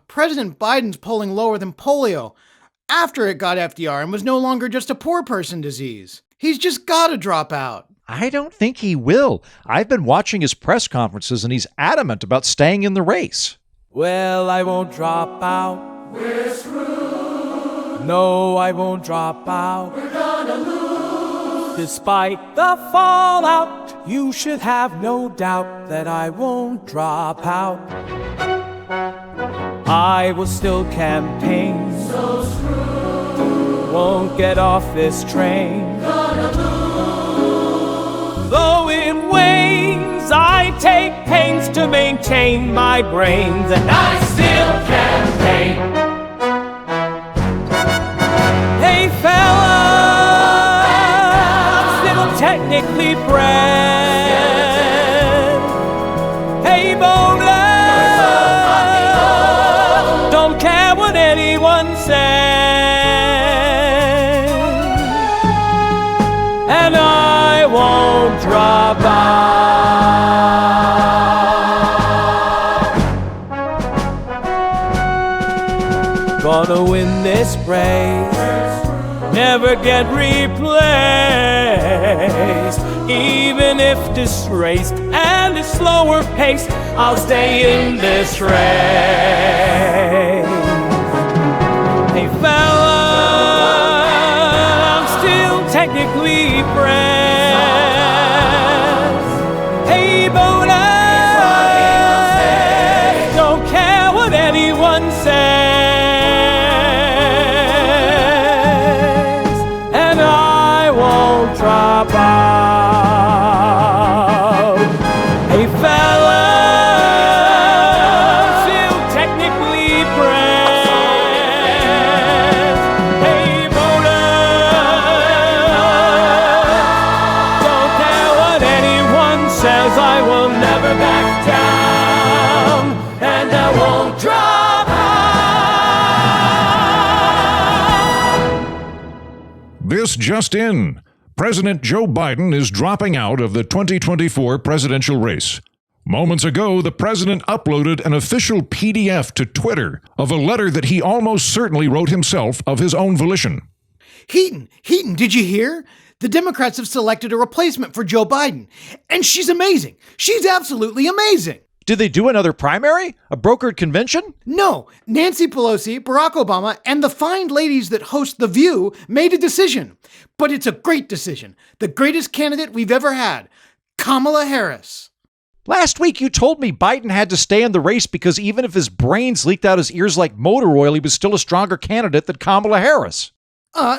President Biden's polling lower than polio after it got FDR and was no longer just a poor person disease. He's just gotta drop out. I don't think he will. I've been watching his press conferences and he's adamant about staying in the race. Well, I won't drop out. We're screwed. No, I won't drop out. We're gonna lose. Despite the fallout, you should have no doubt that I won't drop out. I will still campaign. So screwed. Won't get off this train. Gonna lose. Though it wanes, I take pains to maintain my brains, and I still campaign. Hey fella, I'm still technically bred. Hey bowler, don't care what anyone says, and I won't drop out. Gonna win this race, never get replaced. Even if disgraced and a slower pace, I'll stay in this race. Hey fella, I'm still technically pressed. Hey bowler, don't care what anyone says, and I won't drop out. Hey fella, This just in. President Joe Biden is dropping out of the 2024 presidential race. Moments ago, the president uploaded an official PDF to Twitter of a letter that he almost certainly wrote himself of his own volition. Heaton, did you hear? The Democrats have selected a replacement for Joe Biden, and she's amazing. She's absolutely amazing. Did they do another primary? A brokered convention? No, Nancy Pelosi, Barack Obama, and the fine ladies that host The View made a decision. But it's a great decision. The greatest candidate we've ever had, Kamala Harris. Last week you told me Biden had to stay in the race because even if his brains leaked out his ears like motor oil, he was still a stronger candidate than Kamala Harris.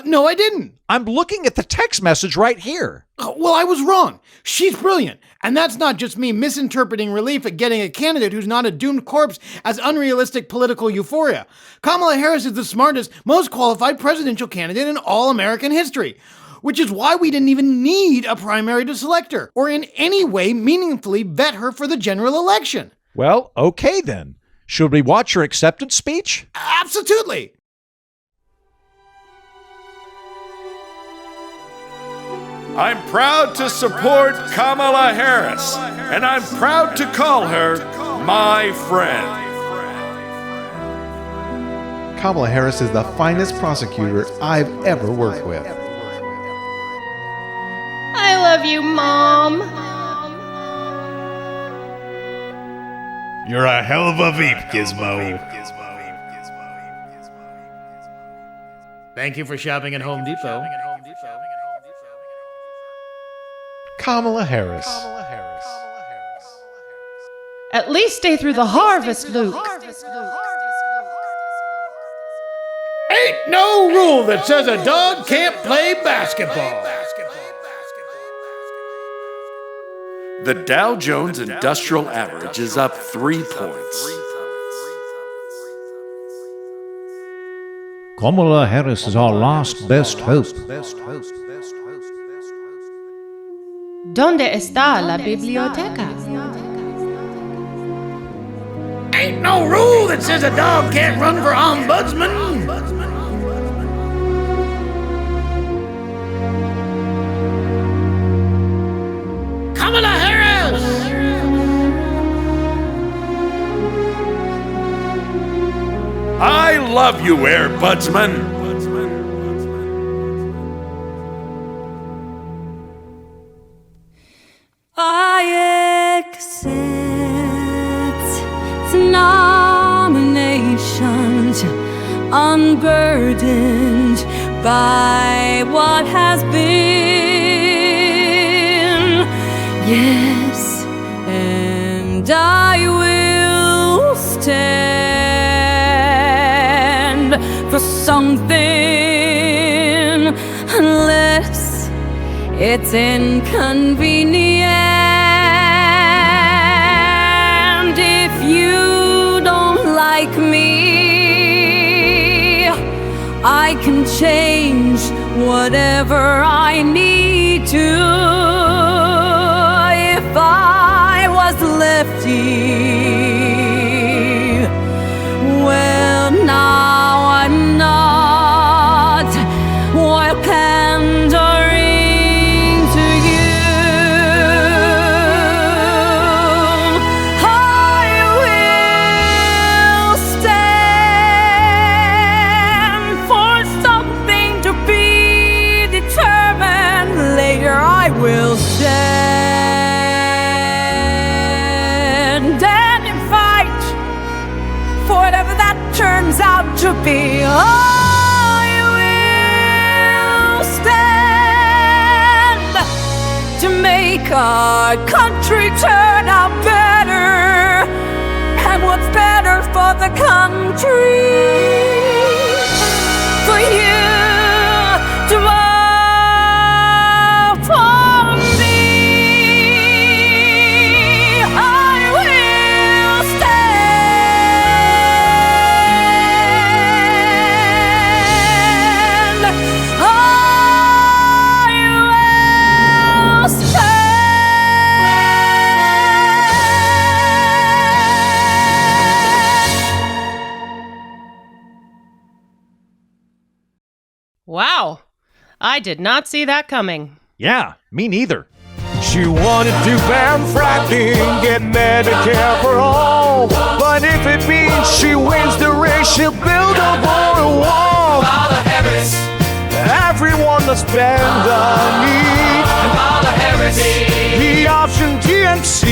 No, I didn't. I'm looking at the text message right here. Well, I was wrong. She's brilliant. And that's not just me misinterpreting relief at getting a candidate who's not a doomed corpse as unrealistic political euphoria. Kamala Harris is the smartest, most qualified presidential candidate in all American history, which is why we didn't even need a primary to select her or in any way meaningfully vet her for the general election. Well, okay then. Should we watch her acceptance speech? Absolutely. I'm proud to support Kamala Harris, and I'm proud to call her my friend. Kamala Harris is the finest prosecutor I've ever worked with. I love you, Mom. You're a hell of a Veep, Gizmo. Thank you for shopping at Home Depot. Kamala Harris. At least stay through the harvest, Luke. Ain't no rule that says a dog can't play basketball. The Dow Jones Industrial Average is up 3 points. Kamala Harris is our last best hope. ¿Dónde está la biblioteca? Ain't no rule that says a dog can't run for ombudsman. Kamala Harris! I love you, Airbudsman. I accept nominations, unburdened by what has been. Yes, and I will stand for something unless it's inconvenient. If you don't like me, I can change whatever I need to. If I was lefty, well, now I'm not. While pandering to you, I will stand for something to be determined later. I will stand and fight for whatever that turns out to be. I will stand to make our country turn out better. And what's better for the country? For you to vote for me. I will stand. I will stand. Wow. I did not see that coming. Yeah, me neither. She wanted to ban fracking, get Medicare for all. But if it means she wins the race, she'll build a border wall. Kamala Harris. Everyone must bend the knee. Kamala Harris. The option DNC.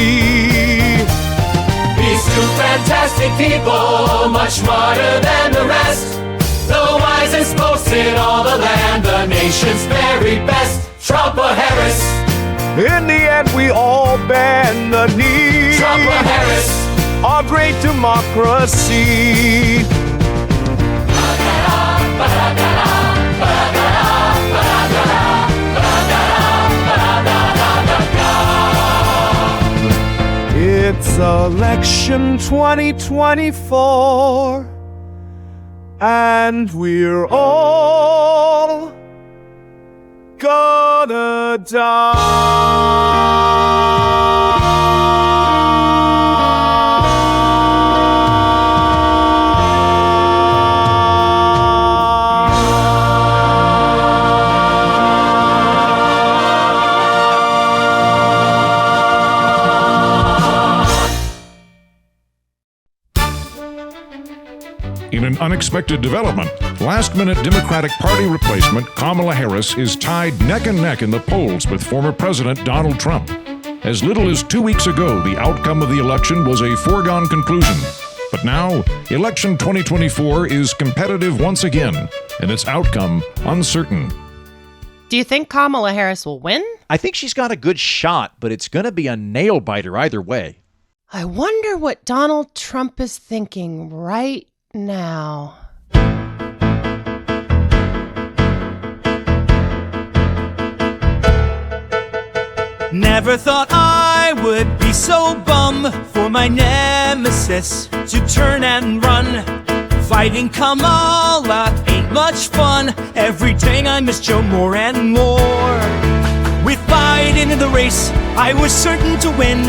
These two fantastic people, much smarter than the rest. The wisest most in all the land, the nation's very best. Trump or Harris? In the end, we all bend the knee. Trump or Harris? Our great democracy. It's election 2024, and we're all gonna In an unexpected development, last-minute Democratic Party replacement Kamala Harris is tied neck and neck in the polls with former President Donald Trump. As little as 2 weeks ago, the outcome of the election was a foregone conclusion. But now, election 2024 is competitive once again, and its outcome uncertain. Do you think Kamala Harris will win? I think she's got a good shot, but it's going to be a nail-biter either way. I wonder what Donald Trump is thinking right now. Never thought I would be so bummed for my nemesis to turn and run. Fighting Kamala ain't much fun. Every day I miss Joe more and more. With Biden in the race, I was certain to win.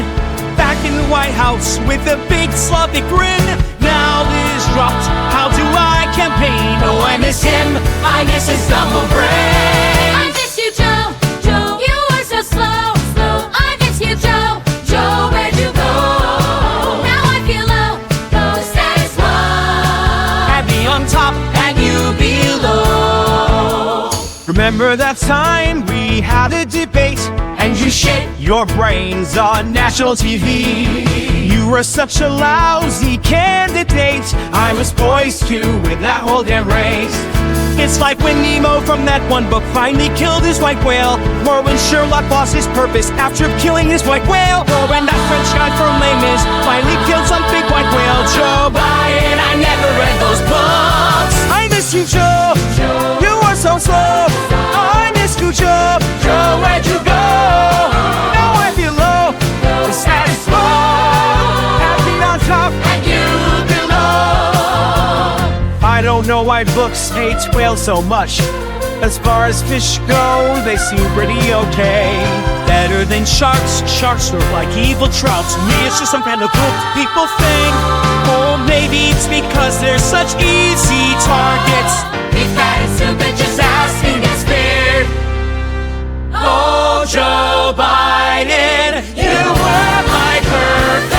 Back in the White House with a big sloppy grin. Now Liz dropped, how do I campaign? Oh, I miss him, I miss his double brain. I miss you, Joe. Joe, you are so slow. I miss you, Joe. Joe, where'd you go? Now I feel low. The status quo. Had me on top And you below. Remember that time we had a debate and you shit your brains on national TV. You were such a lousy candidate. I was poised to win that whole damn race. It's like when Nemo from that one book finally killed his white whale, or when Sherlock lost his purpose after killing his white whale, or when that French guy from Les Mis finally killed some big white whale. Joe Biden, I never read those books. I miss you, Joe. You are so slow. I miss you, Joe. Joe, where'd you go? Now I feel low. The status quo. Happy on top. And you below. I don't know why books hate whales so much. As far as fish go, they seem pretty okay. Better than sharks. Sharks look like evil trouts. To me, it's just some kind of book people think. Or maybe it's because they're such easy targets. If that is stupid, just ask and get scared. Oh, Joe Biden, you were my perfect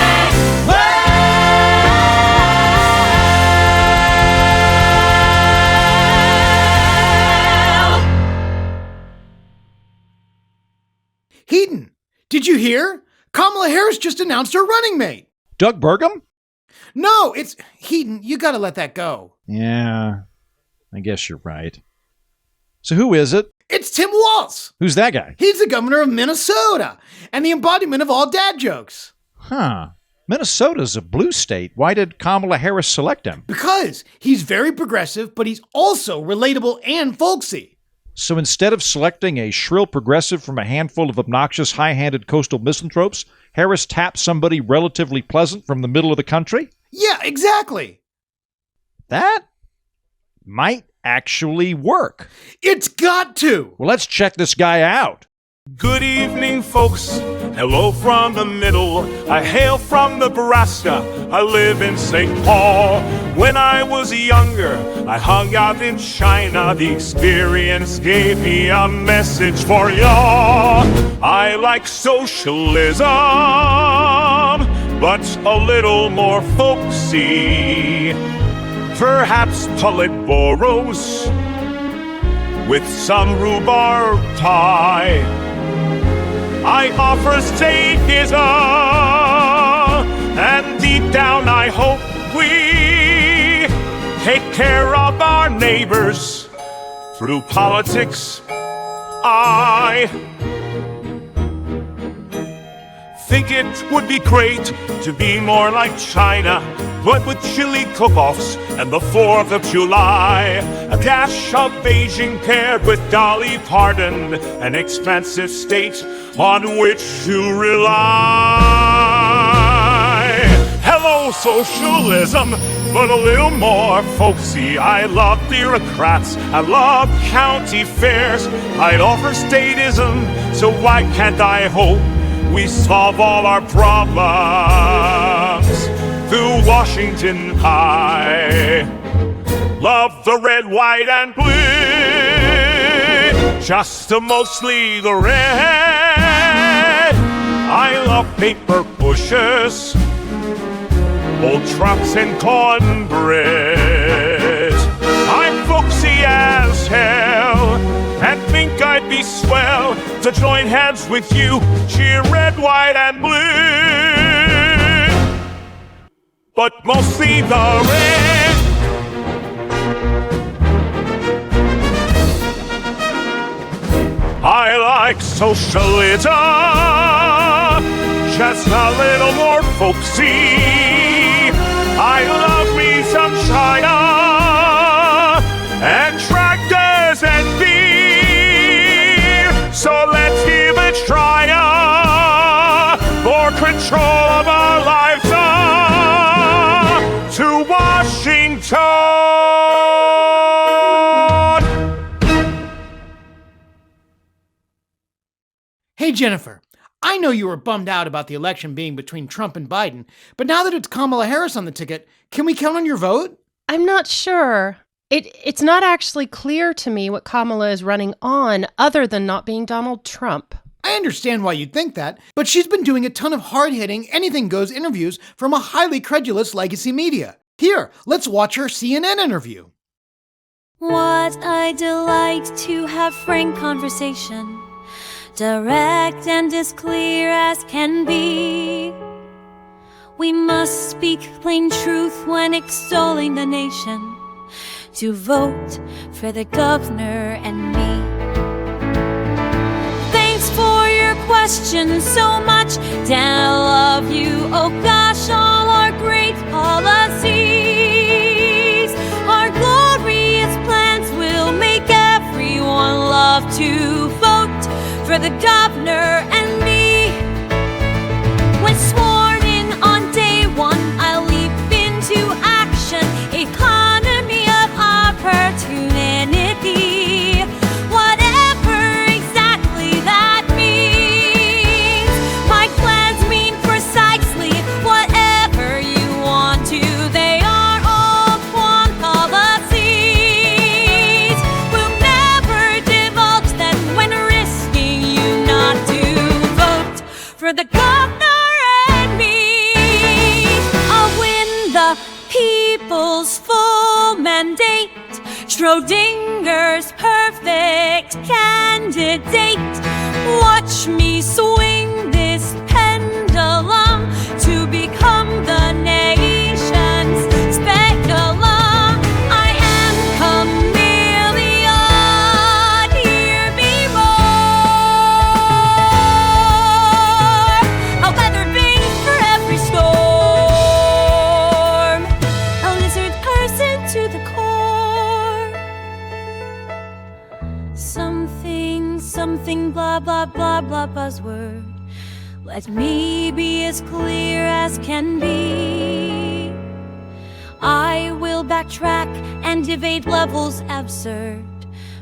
Heaton, did you hear? Kamala Harris just announced her running mate. Doug Burgum? No, it's Heaton. You gotta let that go. Yeah, I guess you're right. So who is it? It's Tim Walz. Who's that guy? He's the governor of Minnesota and the embodiment of all dad jokes. Huh. Minnesota's a blue state. Why did Kamala Harris select him? Because he's very progressive, but he's also relatable and folksy. So instead of selecting a shrill progressive from a handful of obnoxious, high-handed coastal misanthropes, Harris tapped somebody relatively pleasant from the middle of the country? Yeah, exactly. That might actually work. It's got to. Well, let's check this guy out. Good evening, folks. Hello from the middle, I hail from Nebraska, I live in St. Paul. When I was younger, I hung out in China. The experience gave me a message for y'all. I like socialism, but a little more folksy. Perhaps Politboros with some rhubarb pie. I offer statism, and deep down I hope we take care of our neighbors through politics. I think it would be great to be more like China, but with chili cook-offs and the 4th of July, a dash of Beijing paired with Dolly Parton, an expansive state on which to rely. Hello, socialism, but a little more folksy. I love bureaucrats, I love county fairs. I'd offer statism, so why can't I hope we solve all our problems through Washington High? Love the red, white, and blue, just mostly the red. I love paper bushes, old trucks, and cornbread. I'm folksy as hell, and think I'd be swell to join hands with you, cheer red, white, and blue, but mostly the red. I like socialism, just a little more folksy. I love me some China and tractors and beer. So let's give it a try, for control of our lives, to Washington. Hey, Jennifer, I know you were bummed out about the election being between Trump and Biden, but now that it's Kamala Harris on the ticket, can we count on your vote? I'm not sure. It's not actually clear to me what Kamala is running on other than not being Donald Trump. I understand why you'd think that, but she's been doing a ton of hard-hitting, anything-goes interviews from a highly credulous legacy media. Here, let's watch her CNN interview. What a delight to have frank conversation, direct and as clear as can be. We must speak plain truth when extolling the nation, to vote for the governor and me. Thanks for your question so much, Dan, I love you. Oh gosh, all our great policies, our glorious plans will make everyone love to vote for the governor and me. When sworn in on day one, I'll leap into action. Economy of opportunity, whatever exactly that means. My plans mean precisely whatever you want to. They are all Quan policies. We'll never divulge them when risking you not to vote for the governor and me. I'll win the people's full mandate, Schrodinger's perfect candidate. Watch me swing this pendulum to become the nation's speculum. I am chameleon, hear me more. A weather vane for every storm, a lizard person to the core. Something, blah, blah, blah, blah, buzzword. Let me be as clear as can be. I will backtrack and evade levels absurd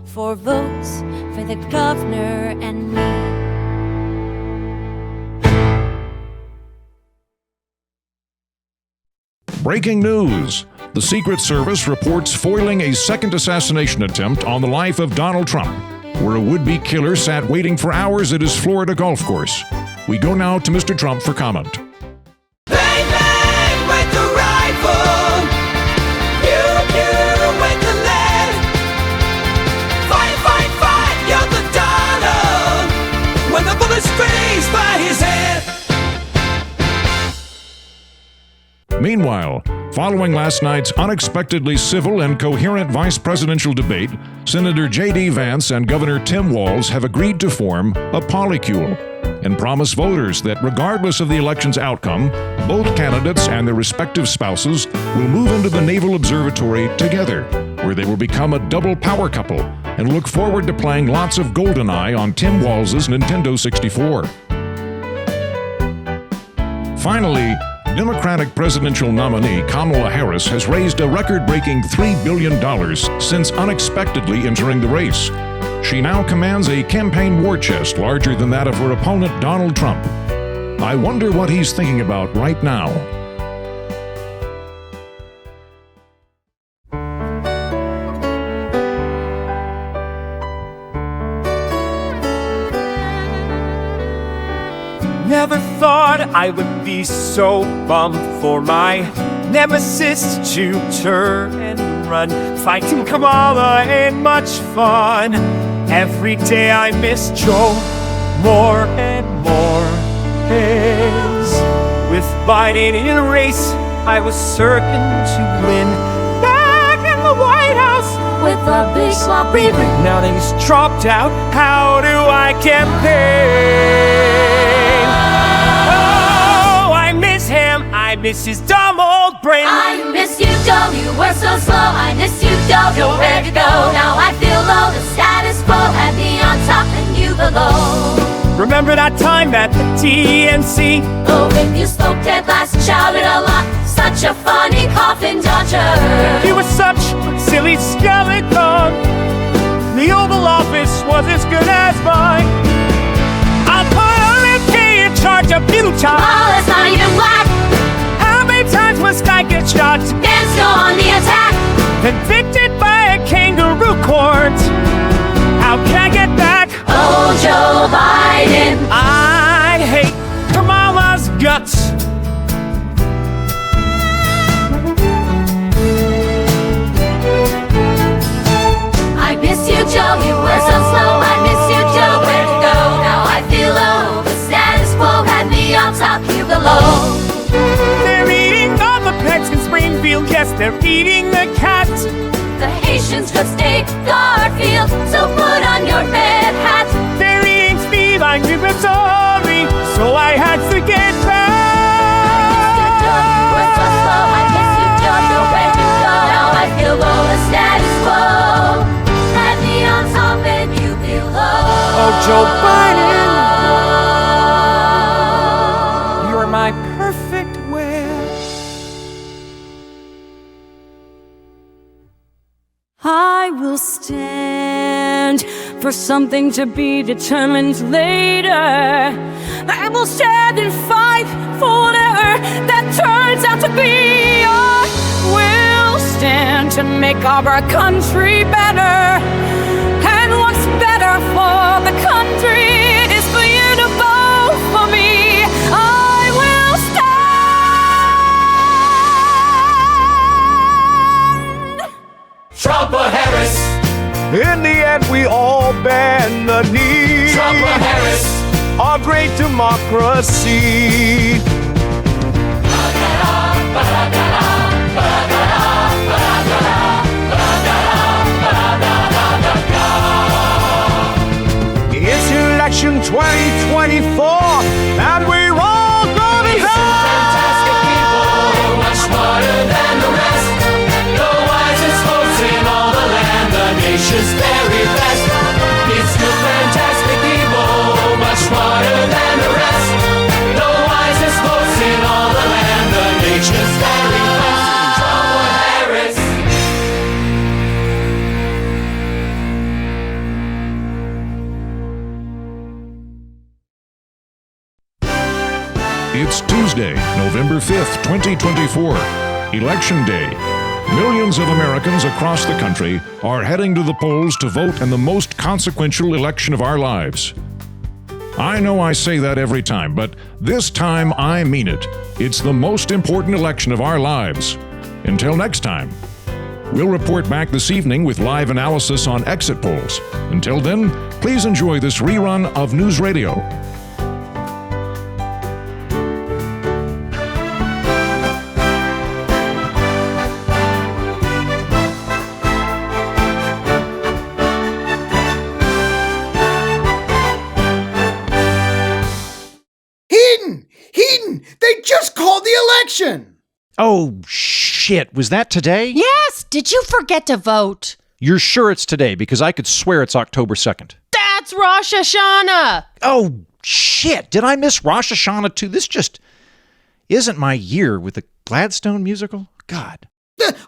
for votes for the governor and me. Breaking news. The Secret Service reports foiling a second assassination attempt on the life of Donald Trump, where a would-be killer sat waiting for hours at his Florida golf course. We go now to Mr. Trump for comment. Bang, bang with the rifle. Pew, pew with the lead. Fight, fight, fight, you're the Donald. When the bullets graze by his head. Meanwhile, following last night's unexpectedly civil and coherent vice presidential debate, Senator J.D. Vance and Governor Tim Walz have agreed to form a polycule and promise voters that regardless of the election's outcome, both candidates and their respective spouses will move into the Naval Observatory together, where they will become a double power couple and look forward to playing lots of GoldenEye on Tim Walz's Nintendo 64. Finally, Democratic presidential nominee Kamala Harris has raised a record-breaking $3 billion since unexpectedly entering the race. She now commands a campaign war chest larger than that of her opponent Donald Trump. I wonder what he's thinking about right now. Never thought I would be so bummed for my nemesis to turn and run. Fighting Kamala ain't much fun. Every day I miss Joe more and more. With Biden in a race, I was certain to win. Back in the White House with a big sloppy ring. Now that he's dropped out, how do I campaign? I miss his dumb old brain. I miss you, Joe, you were so slow. I miss you, Joe, nowhere to go. Now I feel low, the status quo had me on top and you below. Remember that time at the TNC? Oh, if you spoke dead last and shouted a lot. Such a funny coffin dodger. He was such a silly skeleton. The Oval Office was as good as mine. I'll put Olympic in charge of Utah. Oh, that's not even black. Times must I get shot and still on the attack, convicted by a kangaroo court? How can I get back? Oh, Joe Biden, I hate Kamala's guts. I miss you, Joe, you were so slow. I miss you, Joe, where to go? Now I feel low, the status quo had me on top, you below. In Springfield, yes, they're eating the cat. The Haitians just ate Garfield, so put on your red hat. They're eating Steve, I'm sorry, so I had to get back. I miss you, Joe, you were so slow. I miss you, Joe, nowhere to go. Now I feel low, the status quo had me on top and you below. Oh, Joe Biden, you're my perfect wear. I will stand for something to be determined later. I will stand and fight for whatever that turns out to be. I will stand to make our country better. And what's better for the country is for you to vote for me. I will stand. Trump or Harris? In the end, we all bend the knee. Trump or Harris? Our great democracy. It's election 2024, and we're all going to fantastic people, much smarter than the rest. The wisest folks in all the land, the nation's very best. It's two fantastic people, much smarter than the rest. The wisest folks in all the land, the nation's very best. Trump or Harris? It's Tuesday, November 5th, 2024. Election Day. Millions of Americans across the country are heading to the polls to vote in the most consequential election of our lives. I know I say that every time, but this time I mean it. It's the most important election of our lives. Until next time. We'll report back this evening with live analysis on exit polls. Until then, please enjoy this rerun of News Radio. Heaton! They just called the election! Oh, shit. Was that today? Yes! Did you forget to vote? You're sure it's today? Because I could swear it's October 2nd. That's Rosh Hashanah! Oh, shit. Did I miss Rosh Hashanah too? This just isn't my year with the Gladstone musical. God.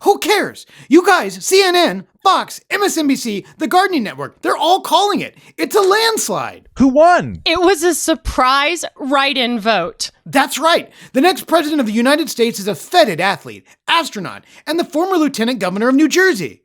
Who cares? You guys, CNN, Fox, MSNBC, The Gardening Network, they're all calling it. It's a landslide. Who won? It was a surprise write-in vote. That's right. The next president of the United States is a feted athlete, astronaut, and the former lieutenant governor of New Jersey.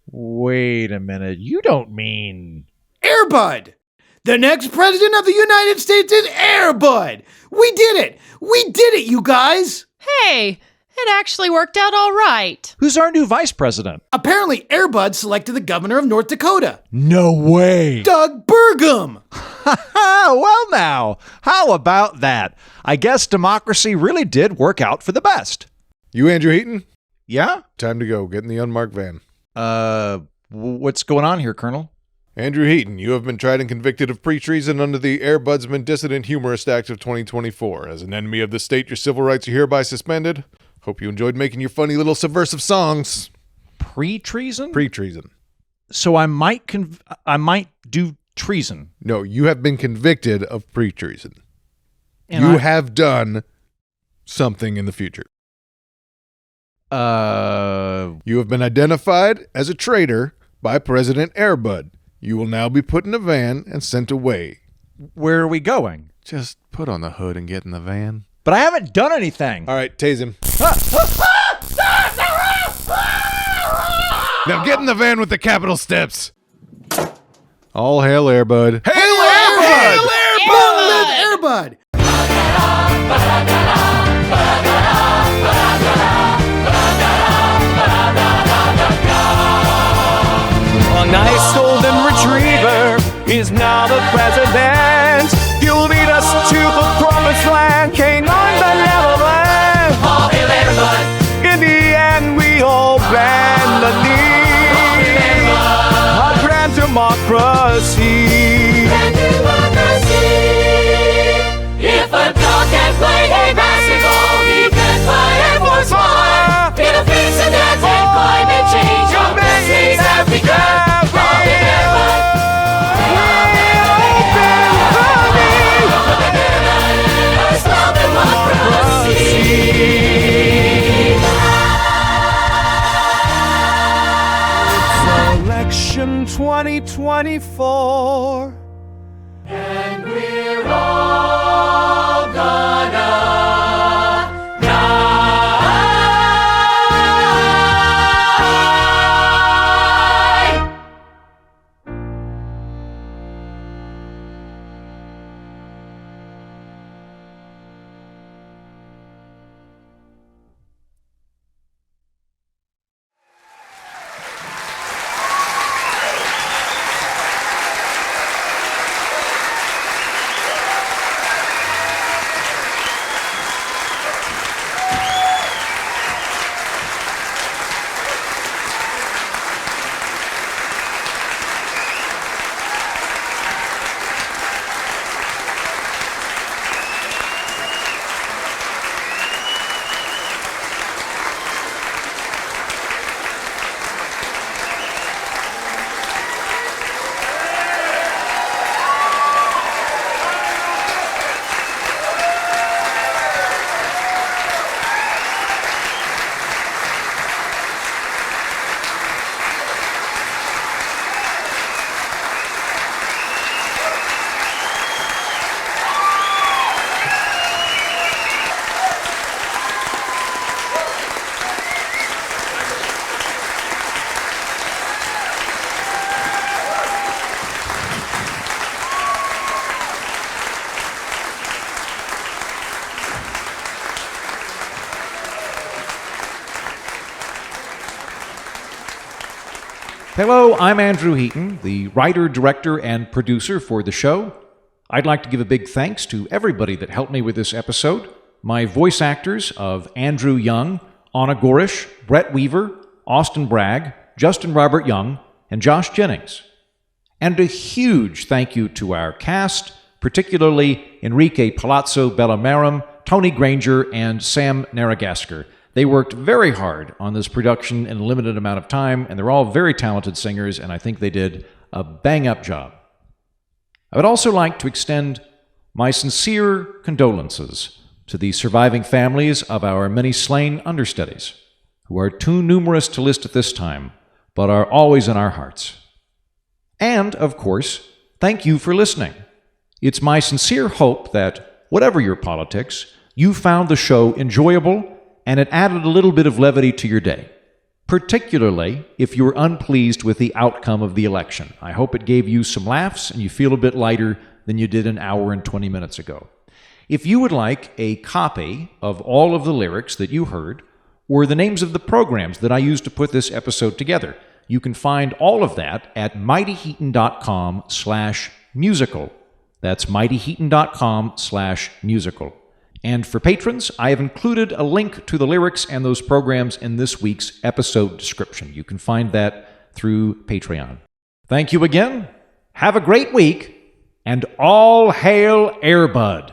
Wait a minute. You don't mean... Air Bud! The next president of the United States is Air Bud! We did it! We did it, you guys! Hey, it actually worked out all right. Who's our new vice president? Apparently, Air Bud selected the governor of North Dakota. No way. Doug Burgum! Well now, how about that? I guess democracy really did work out for the best. You Andrew Heaton? Yeah? Time to go. Get in the unmarked van. What's going on here, Colonel? Andrew Heaton, you have been tried and convicted of pre-treason under the Air Budsman Dissident Humorist Act of 2024. As an enemy of the state, your civil rights are hereby suspended. Hope you enjoyed making your funny little subversive songs. Pre-treason? Pre-treason. So I might do treason. No, you have been convicted of pre-treason. You have done something in the future. You have been identified as a traitor by President Air Bud. You will now be put in a van and sent away. Where are we going? Just put on the hood and get in the van. But I haven't done anything. All right, tase him. Now get in the van with the capital steps. All hail Air Bud. Hail Air Bud! Hail Air Bud! Long live Air Bud! A nice golden retriever is now the president. He'll lead us to the promised land, Canaan the Neverland. All hail Air Bud! In the end, we all bend the knee. Our grand democracy. Grand democracy. If a dog can play a basketball, he can play Air Force One. In a face of death and climate change, our best days have begun. Election 2024. And we're all gonna die. Hello, I'm Andrew Heaton, the writer, director, and producer for the show. I'd like to give a big thanks to everybody that helped me with this episode. My voice actors of Andrew Young, Anna Gorisch, Brett Weaver, Austin Bragg, Justin Robert Young, and Josh Jennings. And a huge thank you to our cast, particularly Enrique Palazzo Bellamarum, Tony Granger, and Sam Narragasker. They worked very hard on this production in a limited amount of time, and they're all very talented singers, and I think they did a bang-up job. I would also like to extend my sincere condolences to the surviving families of our many slain understudies, who are too numerous to list at this time, but are always in our hearts. And, of course, thank you for listening. It's my sincere hope that, whatever your politics, you found the show enjoyable and it added a little bit of levity to your day, particularly if you were unpleased with the outcome of the election. I hope it gave you some laughs and you feel a bit lighter than you did an hour and 20 minutes ago. If you would like a copy of all of the lyrics that you heard, or the names of the programs that I used to put this episode together, you can find all of that at mightyheaton.com/musical. That's mightyheaton.com/musical. And for patrons, I have included a link to the lyrics and those programs in this week's episode description. You can find that through Patreon. Thank you again. Have a great week, and all hail Airbud.